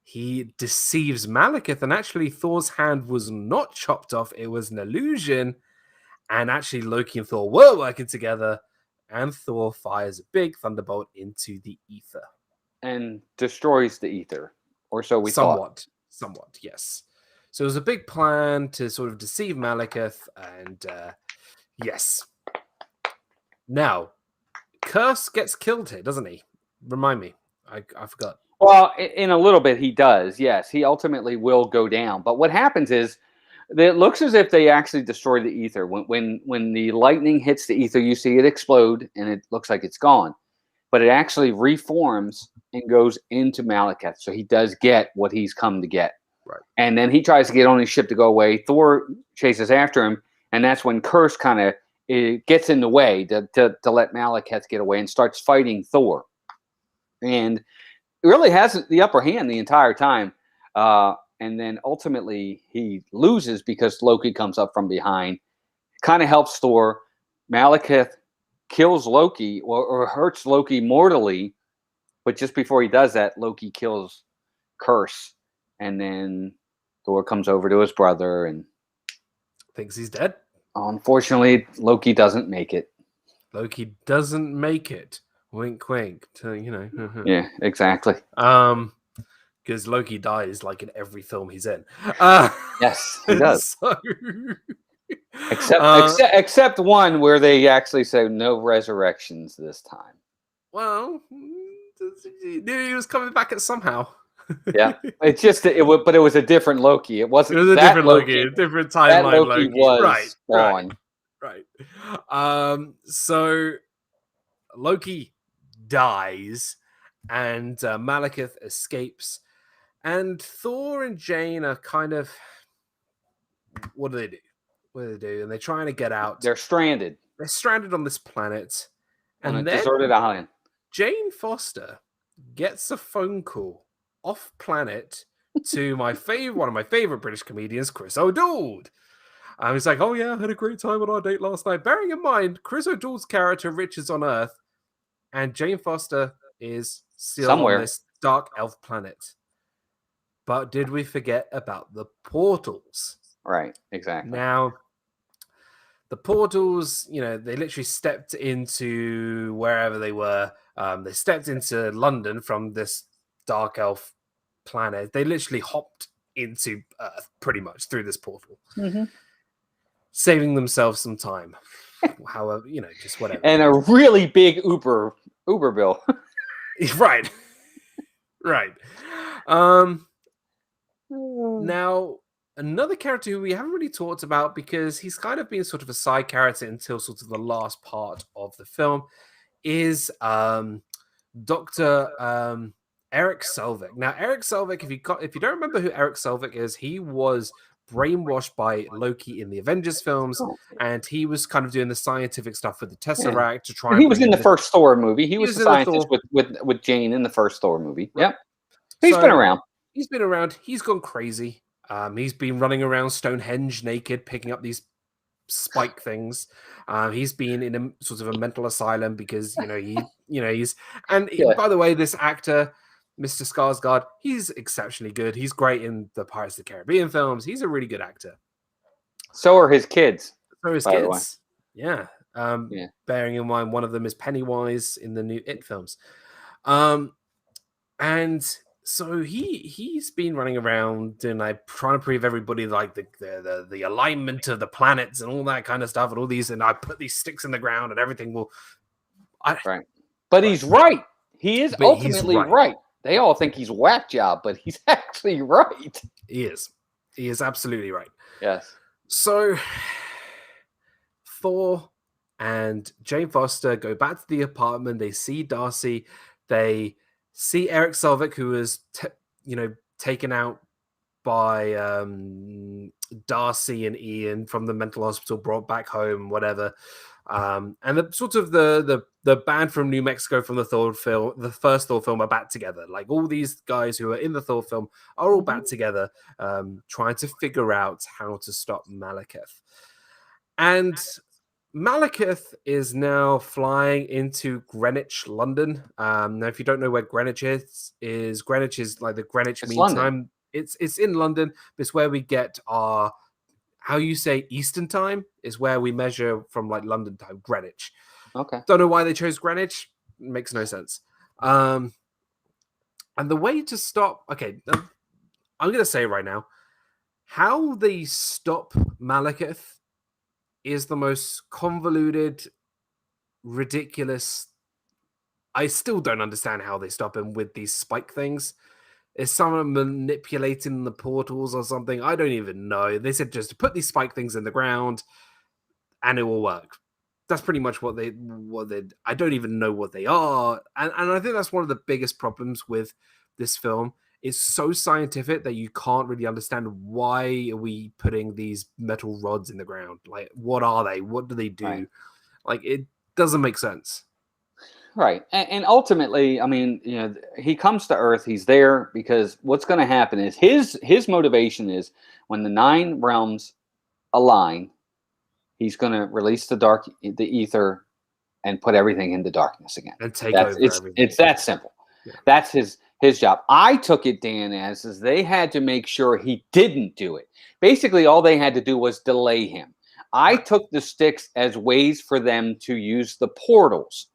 He deceives Malekith, and actually Thor's hand was not chopped off. It was an illusion. And actually Loki and Thor were working together, and Thor fires a big thunderbolt into the ether. And destroys the ether. Or so we thought. Somewhat, yes. So it was a big plan to sort of deceive Malekith, and yes. Now, Curse gets killed here, doesn't he? Remind me. I forgot. Well, in a little bit he does, yes. He ultimately will go down. But what happens is, it looks as if they actually destroy the ether. When the lightning hits the ether, you see it explode, and it looks like it's gone. But it actually reforms and goes into Malekith. So he does get what he's come to get. Right. And then he tries to get on his ship to go away. Thor chases after him, and that's when Curse kind of gets in the way to let Malekith get away and starts fighting Thor. And it really has the upper hand the entire time. And then ultimately he loses because Loki comes up from behind, kind of helps Thor. Malekith kills Loki or hurts Loki mortally. But just before he does that, Loki kills Curse. And then Thor comes over to his brother and thinks he's dead. Unfortunately, Loki doesn't make it. Loki doesn't make it. Wink, wink. Yeah, exactly. Because Loki dies like in every film he's in. Yes, he does. So... except one where they actually say no resurrections this time. Well, he was coming back at somehow. Yeah, it's just but it was a different Loki. It wasn't. It was a different Loki, a different timeline. That Loki was right. So Loki dies, and Malekith escapes, and Thor and Jane are kind of. What do they do? And they're trying to get out. They're stranded. They're stranded on this planet, on and a deserted island. Jane Foster gets a phone call off planet to one of my favorite British comedians, Chris O'Dowd. And he's like, oh yeah, I had a great time on our date last night. Bearing in mind, Chris O'Dowd's character, Rich, is on Earth, and Jane Foster is still somewhere on this dark elf planet. But did we forget about the portals? Right, exactly. Now, the portals, they literally stepped into wherever they were. They stepped into London from this dark elf planet. They literally hopped into Earth pretty much through this portal, saving themselves some time. However, just whatever. And a really big Uber bill. Right. Now, another character who we haven't really talked about because he's kind of been sort of a side character until sort of the last part of the film is Dr. Eric Selvik. Now, Eric Selvik, if you don't remember who Eric Selvik is, he was brainwashed by Loki in the Avengers films, Oh, and he was kind of doing the scientific stuff with the yeah. Tesseract to try And and he was bring in in the first Thor movie. He he was was the in the scientist Thor. with Jane in the first Thor movie. Right. Yep. He's been So around. he's been around. He's gone crazy. He's been running around Stonehenge naked, picking up these spike things. He's been in a sort of a mental asylum because he's Yeah. by the way, this actor, Mr. Skarsgård, he's exceptionally good. He's great in the Pirates of the Caribbean films. He's a really good actor. So are his kids, So his by the way. kids, yeah. Yeah. Bearing in mind one of them is Pennywise in the new It films. Um, and so he's been running around and like trying to prove everybody like the alignment of the planets and all that kind of stuff and all these, and I put these sticks in the ground and everything will Right. But he's right. He is but he's ultimately right. They all think he's a whack job, but he's actually right. He is absolutely right. Yes. So Thor and Jane Foster go back to the apartment. They see Darcy. They see Eric Selvik, who was taken out by Darcy and Ian from the mental hospital, brought back home, whatever. And the sort of the band from New Mexico from the Thor film, the first Thor film, are back together. Like all these guys who are in the Thor film are all back together, trying to figure out how to stop Malekith. And Malekith is now flying into Greenwich, London. Now, if you don't know where Greenwich is Greenwich is like the Greenwich It's Mean London. Time. It's in London. It's where we get our, how you say Eastern Time is where we measure from, like London time, Greenwich. Okay. Don't know why they chose Greenwich. Makes no sense. And the way to stop, okay, I'm going to say right now, how they stop Malekith is the most convoluted, ridiculous. I still don't understand how they stop him with these spike things. Is someone manipulating the portals or something? I don't even know. They said just to put these spike things in the ground and it will work. That's pretty much what they I don't even know what they are. And I think that's one of the biggest problems with this film. It's so scientific that you can't really understand why are we putting these metal rods in the ground? Like, what are they? What do they do? Right. Like, it doesn't make sense. Right. And ultimately, I mean, he comes to Earth. He's there because what's going to happen is his motivation is when the 9 realms align, he's going to release the ether and put everything into darkness again. And take over everything. It's that simple. Yeah. That's his job. I took it, Dan, as they had to make sure he didn't do it. Basically, all they had to do was delay him. I took the sticks as ways for them to use the portals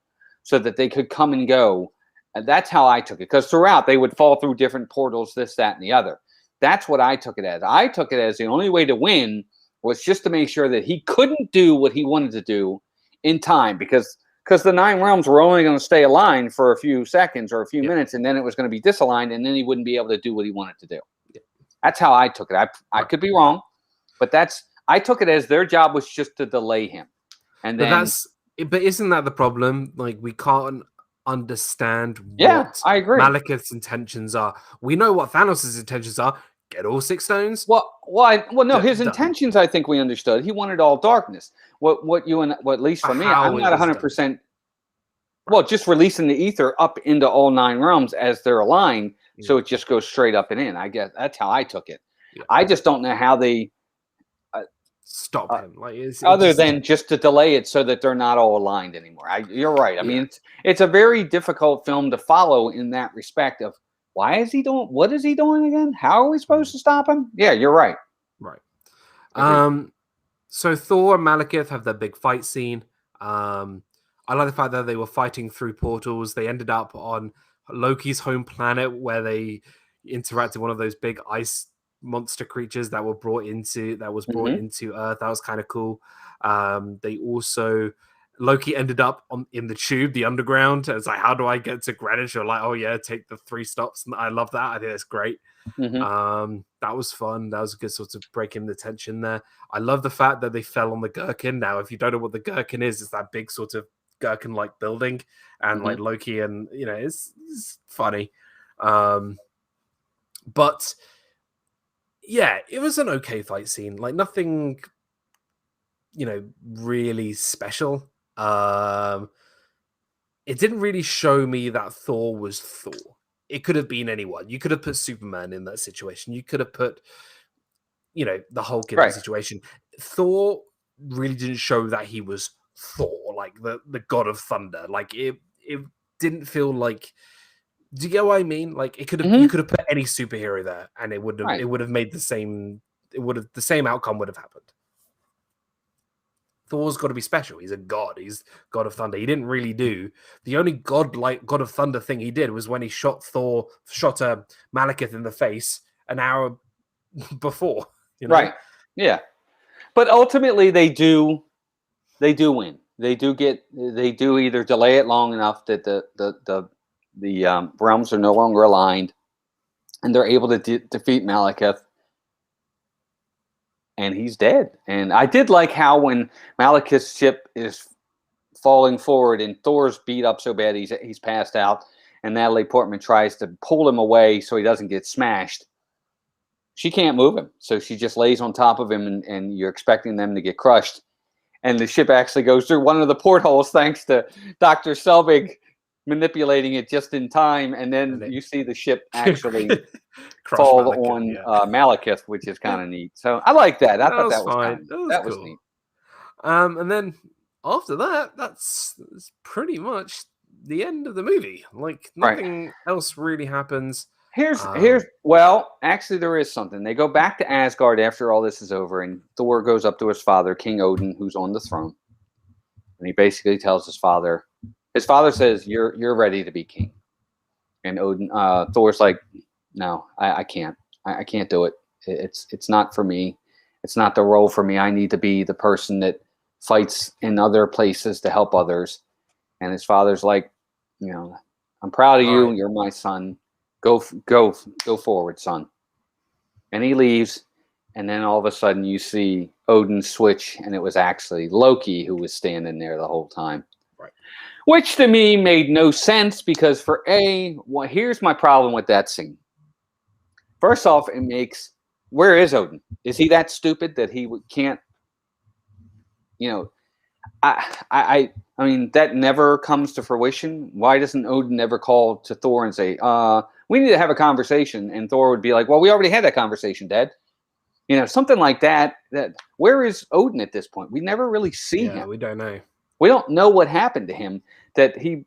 so that they could come and go. And that's how I took it. Because throughout, they would fall through different portals, this, that, and the other. That's what I took it as. I took it as the only way to win was just to make sure that he couldn't do what he wanted to do in time. Because the 9 realms were only going to stay aligned for a few seconds or a few minutes, and then it was going to be disaligned, and then he wouldn't be able to do what he wanted to do. That's how I took it. I could be wrong, but I took it as their job was just to delay him. And then, but isn't that the problem? Like, we can't understand what I agree. Malekith's intentions are. We know what Thanos' intentions are. Get all 6 stones. No, his intentions, I think we understood. He wanted all darkness. At least for me, I'm not 100%. Well, just releasing the ether up into all 9 realms as they're aligned, so it just goes straight up and in. I guess that's how I took it. Yeah. I just don't know how they stop him, like other than just to delay it so that they're not all aligned anymore. You're right. I mean, it's a very difficult film to follow in that respect of why is he doing? What is he doing again? How are we supposed to stop him? Yeah, you're right. Right. So Thor and Malekith have their big fight scene. I like the fact that they were fighting through portals. They ended up on Loki's home planet where they interacted with one of those big ice monster creatures that were brought into Earth. That was kind of cool. They also Loki ended up in the tube, the underground. It's like, how do I get to Greenwich? Or like, oh yeah, take the 3 stops. And I love that. I think that's great. That was fun. That was a good sort of breaking the tension there. I love the fact that they fell on the gherkin. Now, if you don't know what the gherkin is, it's that big sort of gherkin-like building, and like Loki, and it's funny. But yeah, it was an okay fight scene. Like nothing, really special. It didn't really show me that Thor was Thor. It could have been anyone. You could have put Superman in that situation. You could have put, the Hulk in that Right. situation. Thor really didn't show that he was Thor, like the god of thunder. Like it didn't feel like. Do you get what I mean? Like you could have put any superhero there, and it Right. would have made the same. The same outcome would have happened. Thor's got to be special. He's a god. He's god of thunder. He didn't really do the only god of thunder thing he did was when he shot Malekith in the face an hour before. Right. Yeah. But ultimately, they do win. They do either delay it long enough that the realms are no longer aligned, and they're able to defeat Malekith, and he's dead. And I did like how when Malekith's ship is falling forward and Thor's beat up so bad he's passed out, and Natalie Portman tries to pull him away so he doesn't get smashed. She can't move him, so she just lays on top of him, and you're expecting them to get crushed. And the ship actually goes through one of the portholes thanks to Dr. Selvik manipulating it just in time, and then you see the ship actually fall on Malekith, which is kind of neat. So I like that. I thought that was fine. That was cool. Neat. And then after that, that's pretty much the end of the movie. Like nothing else really happens. Well, actually there is something. They go back to Asgard after all this is over, and Thor goes up to his father, King Odin, who's on the throne. And he basically tells his father says, you're ready to be king. And Thor's like, no, I can't. I can't do it. It's not for me. It's not the role for me. I need to be the person that fights in other places to help others. And his father's like, I'm proud of you. Right. You're my son. Go forward, son. And he leaves, and then all of a sudden you see Odin switch, and it was actually Loki who was standing there the whole time. Right. Which to me made no sense because here's my problem with that scene. First off, where is Odin? Is he that stupid that he can't? I mean, that never comes to fruition. Why doesn't Odin ever call to Thor and say, we need to have a conversation? And Thor would be like, well, we already had that conversation, Dad. Something like that. Where is Odin at this point? We never really see him. We don't know. We don't know what happened to him. We do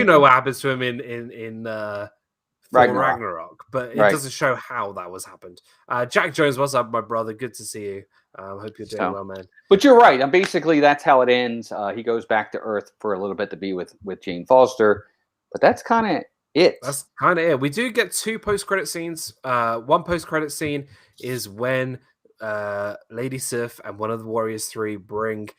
know what happens to him in Thor Ragnarok, but it doesn't show how that was happened. Jack Jones, what's up, my brother? Good to see you. Hope you're doing well, man. But you're right. And basically, that's how it ends. He goes back to Earth for a little bit to be with Jane Foster, but that's kind of it. That's kind of it. We do get 2 post-credit scenes. One post-credit scene is when Lady Sif and one of the Warriors 3 bring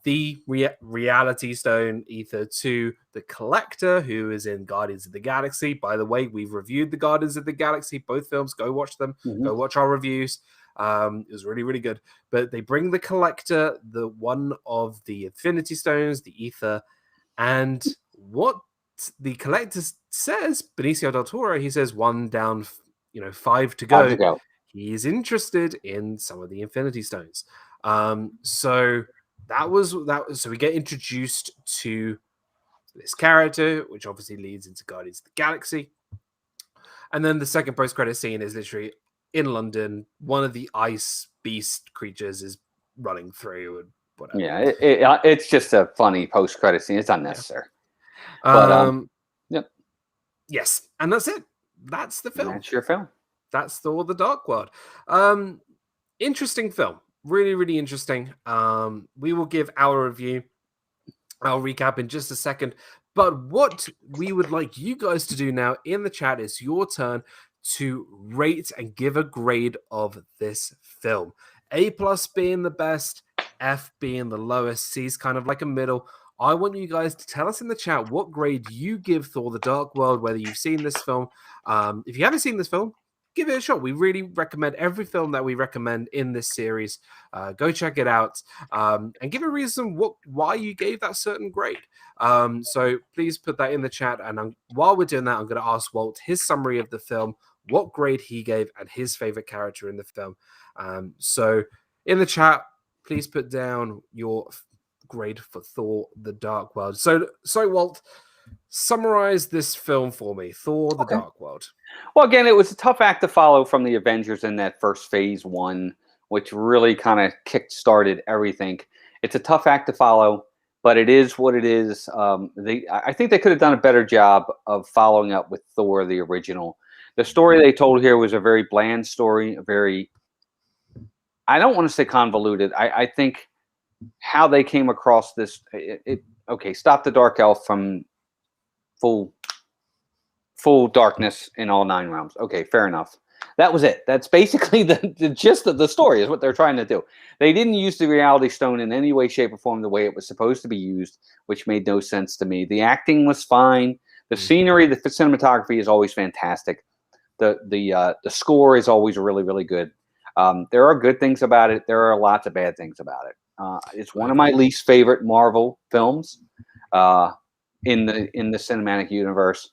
the Reality Stone Ether to the Collector, who is in Guardians of the Galaxy. By the way, we've reviewed the Guardians of the Galaxy, both films. Go watch them. Mm-hmm. Go watch our reviews. It was really, really good. But they bring the Collector, the one of the Infinity Stones, the Ether, and what the Collector says, Benicio del Toro, he says 1 down, 5 to go. 5 to go. He's interested in some of the Infinity Stones. So we get introduced to this character, which obviously leads into Guardians of the Galaxy. And then the second post-credit scene is literally in London. One of the ice beast creatures is running through and whatever. Yeah, it's just a funny post-credit scene. It's unnecessary. Yeah. Yep. Yes, and that's it. That's the film. That's your film. That's Thor: The Dark World. Interesting film. Really, really interesting. We will give our review. I'll recap in just a second. But what we would like you guys to do now in the chat is your turn to rate and give a grade of this film. A+ being the best, F being the lowest, C is kind of like a middle. I want you guys to tell us in the chat what grade you give Thor: The Dark World, whether you've seen this film. If you haven't seen this film, give it a shot. We really recommend every film that we recommend in this series. Go check it out, and give a reason why you gave that certain grade. So please put that in the chat. And while we're doing that, I'm going to ask Walt his summary of the film, what grade he gave, and his favorite character in the film. So in the chat, please put down your grade for Thor: The Dark World. So Walt, summarize this film for me. Thor: The Dark World. Well, again, it was a tough act to follow from the Avengers in that first phase one, which really kind of kick-started everything. It's a tough act to follow, but it is what it is. I think they could have done a better job of following up with Thor, the original. The story they told here was a very bland story, I don't want to say convoluted. I think how they came across this, okay, stop the Dark Elf from full darkness in all 9 realms. Okay, fair enough. That was it. That's basically the gist of the story, is what they're trying to do. They didn't use the Reality Stone in any way, shape, or form the way it was supposed to be used, which made no sense to me. The acting was fine. The scenery, the cinematography is always fantastic. The score is always really, really good. There are good things about it. There are lots of bad things about it. It's one of my least favorite Marvel films in the cinematic universe.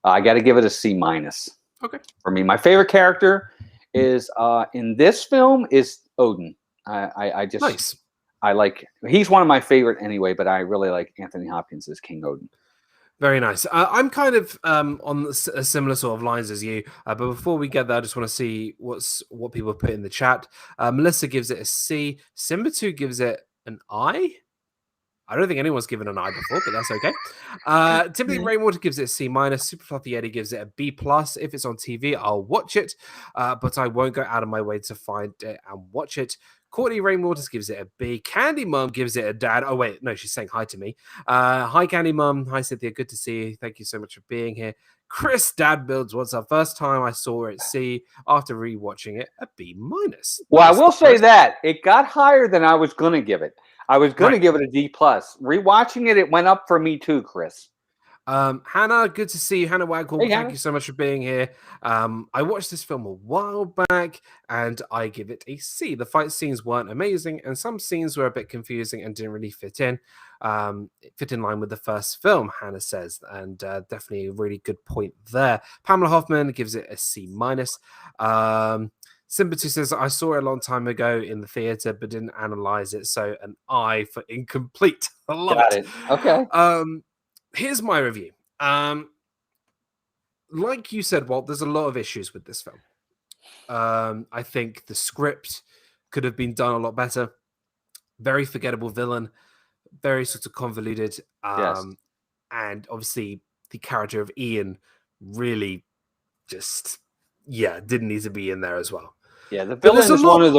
I got to give it a C-. Okay. For me, my favorite character is in this film is Odin. I just nice. I like, he's one of my favorite anyway, but I really like Anthony Hopkins as King Odin. Very nice. I'm kind of on a similar sort of lines as you, but before we get there, I just want to see what people put in the chat. Melissa gives it a C. Simba2 gives it an I. I don't think anyone's given an I before, but that's okay. Timothy Rainwater gives it a C-. Super Fluffy Eddie gives it a B+. If it's on TV, I'll watch it, but I won't go out of my way to find it and watch it. Courtney Rainwaters gives it a B. Candy Mum gives it a dad. Oh, wait. No, she's saying hi to me. Hi, Candy Mum. Hi, Cynthia. Good to see you. Thank you so much for being here. Chris Dad Builds, what's up? First time I saw it C. After rewatching it, a B-. Well, I will say that it got higher than I was going to give it. I was going to give it a D+. Rewatching it, it went up for me too, Chris. Hannah, good to see you. Hannah Waggle, hey, thank Hannah. you so much for being here. I watched this film a while back, and I give it a C. The fight scenes weren't amazing, and some scenes were a bit confusing and didn't really fit in. It fit in line with the first film, Hannah says, and definitely a really good point there. Pamela Hoffman gives it a C-. Simba2 says, I saw it a long time ago in the theater, but didn't analyze it, so an I for incomplete. I love it. Okay. Here's my review. Like you said, Walt, there's a lot of issues with this film. I think the script could have been done a lot better. Very forgettable villain, very sort of convoluted. Yes. And obviously the character of Ian really just, didn't need to be in there as well. Yeah, the villain is one of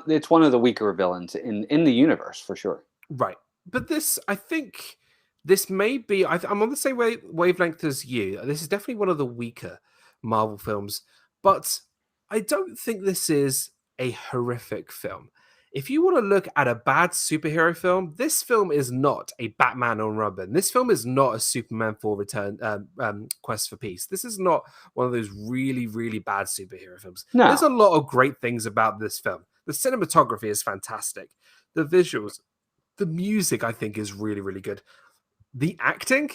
it's one of the weaker villains in the universe for sure. Right. But I think this may be, I'm on the same wavelength as you. This is definitely one of the weaker Marvel films, but I don't think this is a horrific film. If you want to look at a bad superhero film, this film is not a Batman on Robin. This film is not a Superman 4 Return Quest for Peace. This is not one of those really, really bad superhero films. No. There's a lot of great things about this film. The cinematography is fantastic. The visuals, the music, I think, is really, really good. The acting,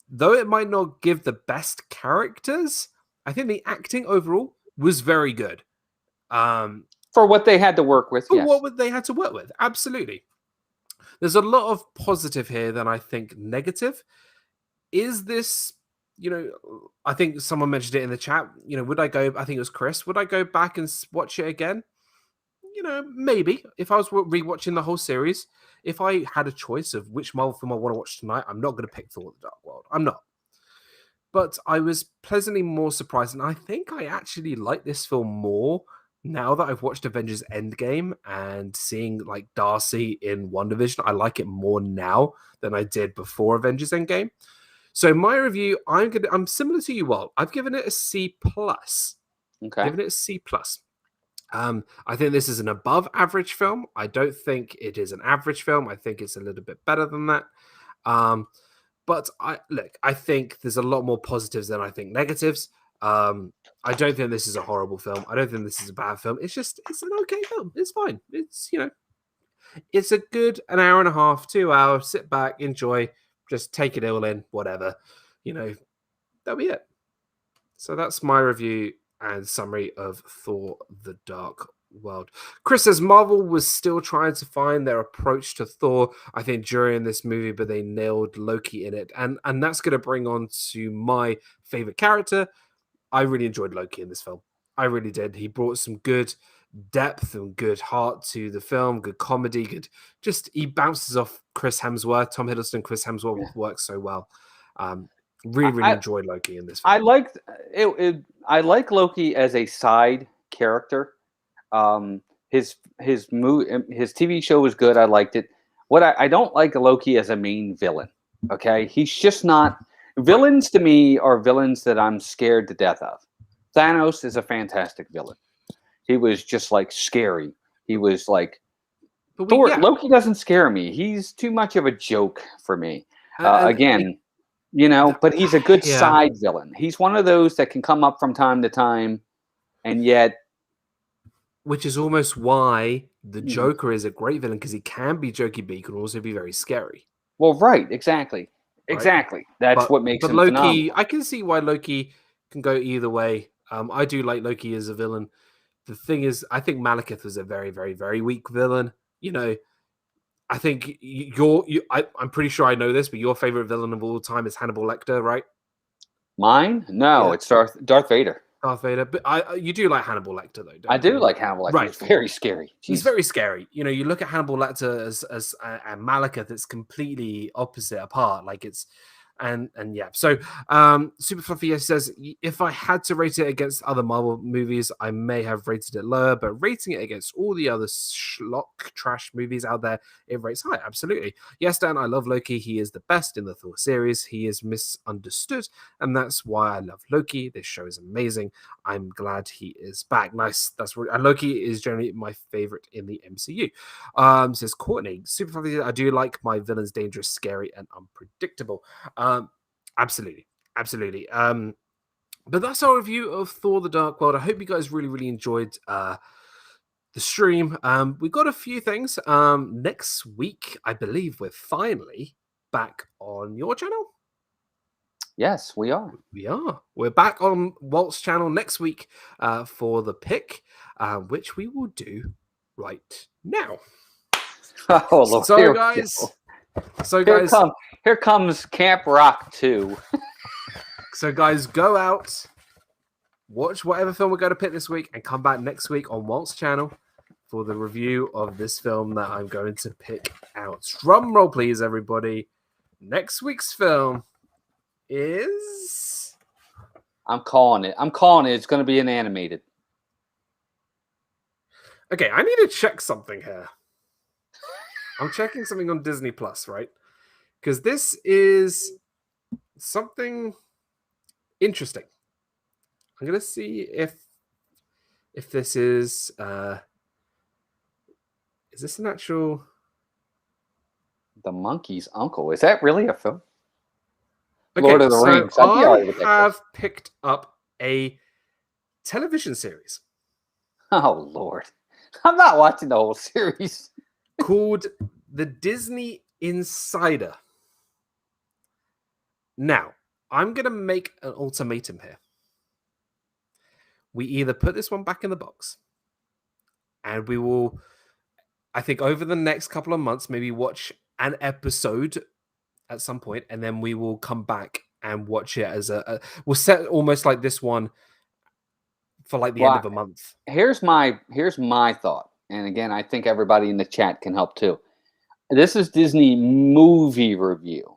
though it might not give the best characters, I think the acting overall was very good. For what they had to work with, yes. What they had to work with, absolutely. There's a lot of positive here than I think negative. Is this, I think someone mentioned it in the chat, would I go, I think it was Chris, would I go back and watch it again? Maybe. If I was rewatching the whole series, if I had a choice of which Marvel film I want to watch tonight, I'm not going to pick Thor: The Dark World. I'm not. But I was pleasantly more surprised, and I think I actually like this film more now that I've watched Avengers Endgame and seeing like Darcy in WandaVision. I like it more now than I did before Avengers Endgame. So my review, I'm similar to you, Walt. I've given it a C+. Okay. Given it a C+. I think this is an above average film. I don't think it is an average film. I think it's a little bit better than that. But I think there's a lot more positives than I think negatives. I I don't think this is a horrible film. I don't think this is a bad film. It's an okay film. It's fine. It's, it's a good an hour and a half, 2 hours. Sit back, enjoy, just take it all in, whatever. That'll be it. So that's my review and summary of Thor: The Dark World. Chris says Marvel was still trying to find their approach to Thor, I think, during this movie, but they nailed Loki in it. And that's going to bring on to my favorite character. I really enjoyed Loki in this film. I really did. He brought some good depth and good heart to the film, good comedy, he bounces off Chris Hemsworth. Tom Hiddleston, Chris Hemsworth works so well. Really enjoyed Loki in this film. I liked it. I like Loki as a side character. His TV show was good. I liked it. What I don't like Loki as a main villain. Okay, he's just not. Villains to me are villains that I'm scared to death of. Thanos is a fantastic villain. He was just like scary. He was like Thor. Yeah. Loki doesn't scare me. He's too much of a joke for me. But he's a good side villain. He's one of those that can come up from time to time, and yet, which is almost why the Joker is a great villain, because he can be jokey, but he can also be very scary. Well, right, exactly. Exactly. That's what makes him Loki, phenomenal. I can see why Loki can go either way. I do like Loki as a villain. The thing is, I think Malekith was a very, very, very weak villain. I think I'm pretty sure I know this, but your favorite villain of all time is Hannibal Lecter, right? Mine? No, it's Darth Vader. Darth Vader, but you do like Hannibal Lecter, though. I do like Hannibal Lecter. Right. He's very scary. He's very scary. You look at Hannibal Lecter as and Malekith, it's completely opposite apart. Like it's and yeah. So Super Fluffy says, if I had to rate it against other Marvel movies, I may have rated it lower, but rating it against all the other schlock trash movies out there, it rates high. Absolutely. Yes, Dan, I love Loki. He is the best in the Thor series. He is misunderstood, and that's why I love Loki. This show is amazing. I'm glad he is back. Nice. And Loki is generally my favorite in the MCU. Says Courtney, Super Fluffy, I do like my villains dangerous, scary, and unpredictable. Absolutely. But that's our review of Thor: The Dark World. I hope you guys really, really enjoyed the stream. We got a few things. Next week, I believe we're finally back on your channel. Yes, we are. We're back on Walt's channel next week for the pick, which we will do right now. Oh, Lord. So guys, here comes Camp Rock 2. So guys, go out, watch whatever film we're going to pick this week, and come back next week on Walt's channel for the review of this film that I'm going to pick out. Drum roll, please, everybody. Next week's film is... I'm calling it. It's going to be an animated. Okay, I need to check something here. I'm checking something on Disney Plus, right? Because this is something interesting. I'm gonna see if this is this an actual The Monkey's Uncle? Is that really a film? Okay, Lord of the Rings. I have picked up a television series. Oh Lord, I'm not watching the whole series. Called The Disney Insider. Now, I'm going to make an ultimatum here. We either put this one back in the box, and we will, I think, over the next couple of months, maybe watch an episode at some point, and then we will come back and watch it as we'll set almost like this one for like the end of a month. Here's my thought. And again, I think everybody in the chat can help too. This is Disney movie review.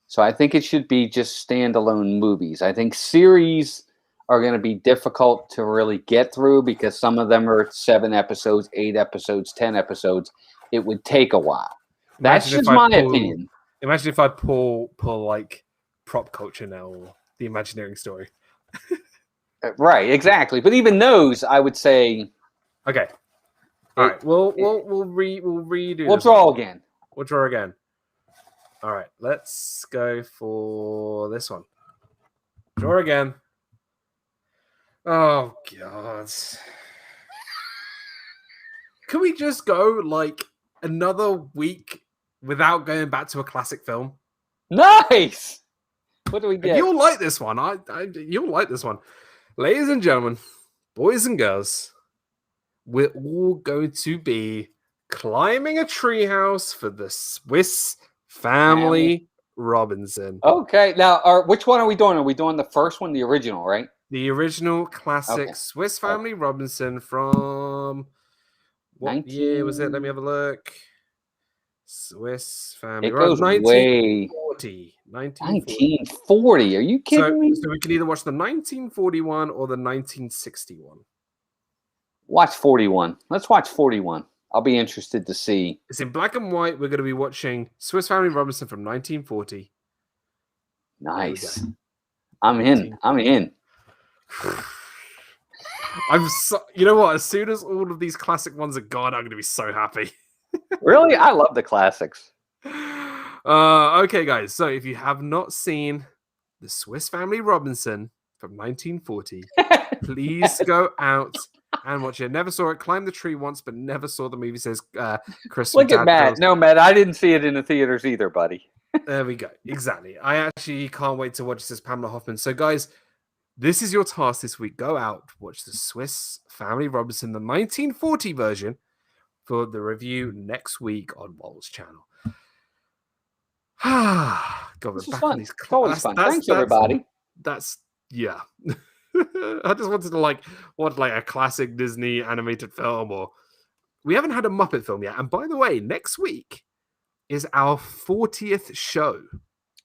So I think it should be just standalone movies. I think series are going to be difficult to really get through because some of them are 7 episodes, 8 episodes, 10 episodes. It would take a while. That's just my opinion. Imagine if I pull like Prop Culture now or The Imagineering Story. Right, exactly. But even those, I would say... Okay. All right. We'll redo. We'll draw again. We'll draw again. All right. Let's go for this one. Draw again. Oh God. Can we just go like another week without going back to a classic film? Nice. What do we And get? you'll like this one. You'll like this one. Ladies and gentlemen, boys and girls, we're all going to be climbing a treehouse for the Swiss Family Robinson. Okay. Now, which one are we doing? Are we doing the first one, the original, right? The original classic Okay. Swiss Family Robinson from what year was it? Let me have a look. Swiss Family It goes Robinson, way 1940. 1940. Are you So, kidding me? so we can either watch the 1941 or the 1961. Watch 41. Let's watch 41. I'll be interested to see. It's in black and white. We're going to be watching Swiss Family Robinson from 1940. Nice. I'm in. I'm in. You know what? As soon as all of these classic ones are gone, I'm going to be so happy. Really? I love the classics. Okay, guys. So if you have not seen the Swiss Family Robinson from 1940, please go out and watch it. Never saw it. Climbed the tree once, but never saw the movie. Says Chris. Look at Matt. No, Matt, I didn't see it in the theaters either, buddy. There we go. Exactly. I actually can't wait to watch this, Pamela Hoffman. So, guys, this is your task this week. Go out, watch the Swiss Family Robinson, the 1940 version, for the review next week on Walt's channel. God, This is fun. It's always fun. Thanks, everybody. Yeah. I just wanted to watch a classic Disney animated film, or we haven't had a Muppet film yet. And by the way, next week is our 40th show.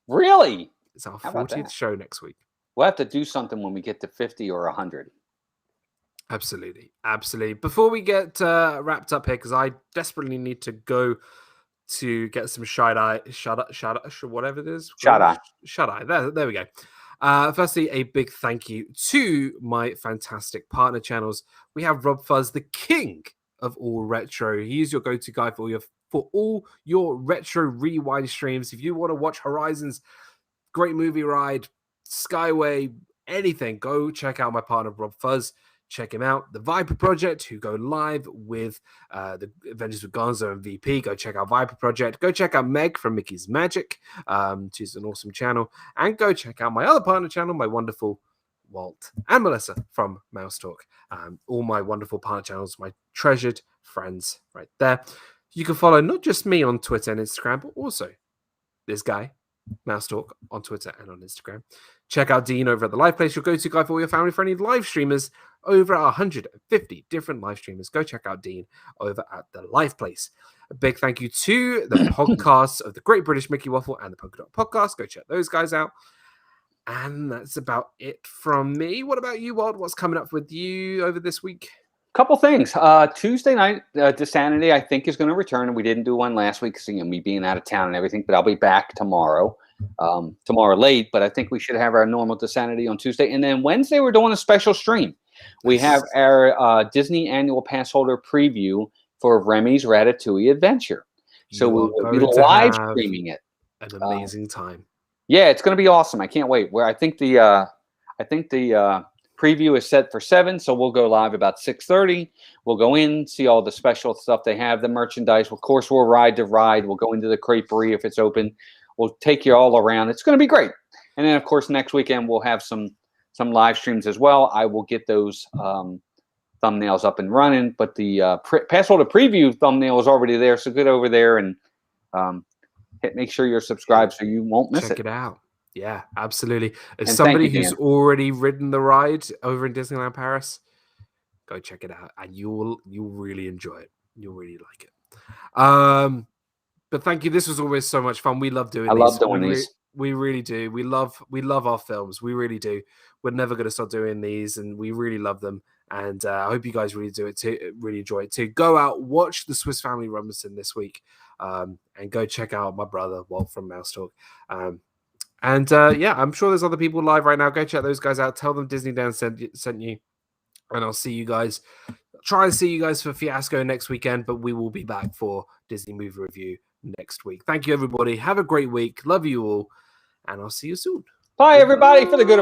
Really? It's our 40th show next week. We'll have to do something when we get to 50 or 100. Absolutely. Absolutely. Before we get wrapped up here, because I desperately need to go to get some shut-eye, whatever it is. Shut-eye. Shut-eye. There we go. Firstly, a big thank you to my fantastic partner channels. We have RobFuz, the king of all retro. He's your go-to guy for all your retro rewind streams. If you want to watch Horizon's great movie ride, Skyway, anything, go check out my partner RobFuz. Check him out. The Viapree Project, who go live with the Adventures with Gonzo and VP. Go check out Viapree Project. Go check out Meg from Mickey's Magic. She's an awesome channel. And go check out my other partner channel, my wonderful Walt and Melissa from Mouse Talk. All my wonderful partner channels, my treasured friends right there. You can follow not just me on Twitter and Instagram, but also this guy, Mouse Talk, on Twitter and on Instagram. Check out Dean over at the Live Place, your go-to guy for all your family-friendly live streamers. Over 150 different live streamers. Go check out Dean over at the Live Place. A big thank you to the podcasts of the Great British Mickey Waffle and the Polka Dot Podcast. Go check those guys out. And that's about it from me. What about you, Walt? What's coming up with you over this week? Couple things. Tuesday night, DIZNEYDAN, I think, is going to return. And we didn't do one last week because me being out of town and everything. But I'll be back tomorrow. Tomorrow late. But I think we should have our normal DIZNEYDAN on Tuesday. And then Wednesday, we're doing a special stream. We have our Disney annual pass holder preview for Remy's Ratatouille Adventure. So we will be live streaming it. An amazing time. Yeah, it's going to be awesome. I can't wait. I think the preview is set for 7, so we'll go live about 6:30. We'll go in, see all the special stuff they have, the merchandise. Of course, we'll ride the ride. We'll go into the creperie if it's open. We'll take you all around. It's going to be great. And then, of course, next weekend we'll have some live streams as well. I will get those thumbnails up and running, but the pass holder preview thumbnail is already there, so get over there and make sure you're subscribed so you won't miss it. Check it out. Yeah, absolutely. As somebody who's already ridden the ride over in Disneyland Paris, go check it out, and you'll really enjoy it. You'll really like it. But thank you. This was always so much fun. We love doing these. I love doing these. We really do. We love our films. We really do. We're never going to stop doing these, and we really love them. And I hope you guys really do it too. Really enjoy it too. Go out, watch the Swiss Family Robinson this week, and go check out my brother Walt from Mouse Talk. Yeah, I'm sure there's other people live right now. Go check those guys out. Tell them DIZNEYDAN sent you, and I'll see you guys. Try and see you guys for Fiasco next weekend, but we will be back for Disney Movie Review next week. Thank you, everybody. Have a great week. Love you all, and I'll see you soon. Bye, everybody, for the good of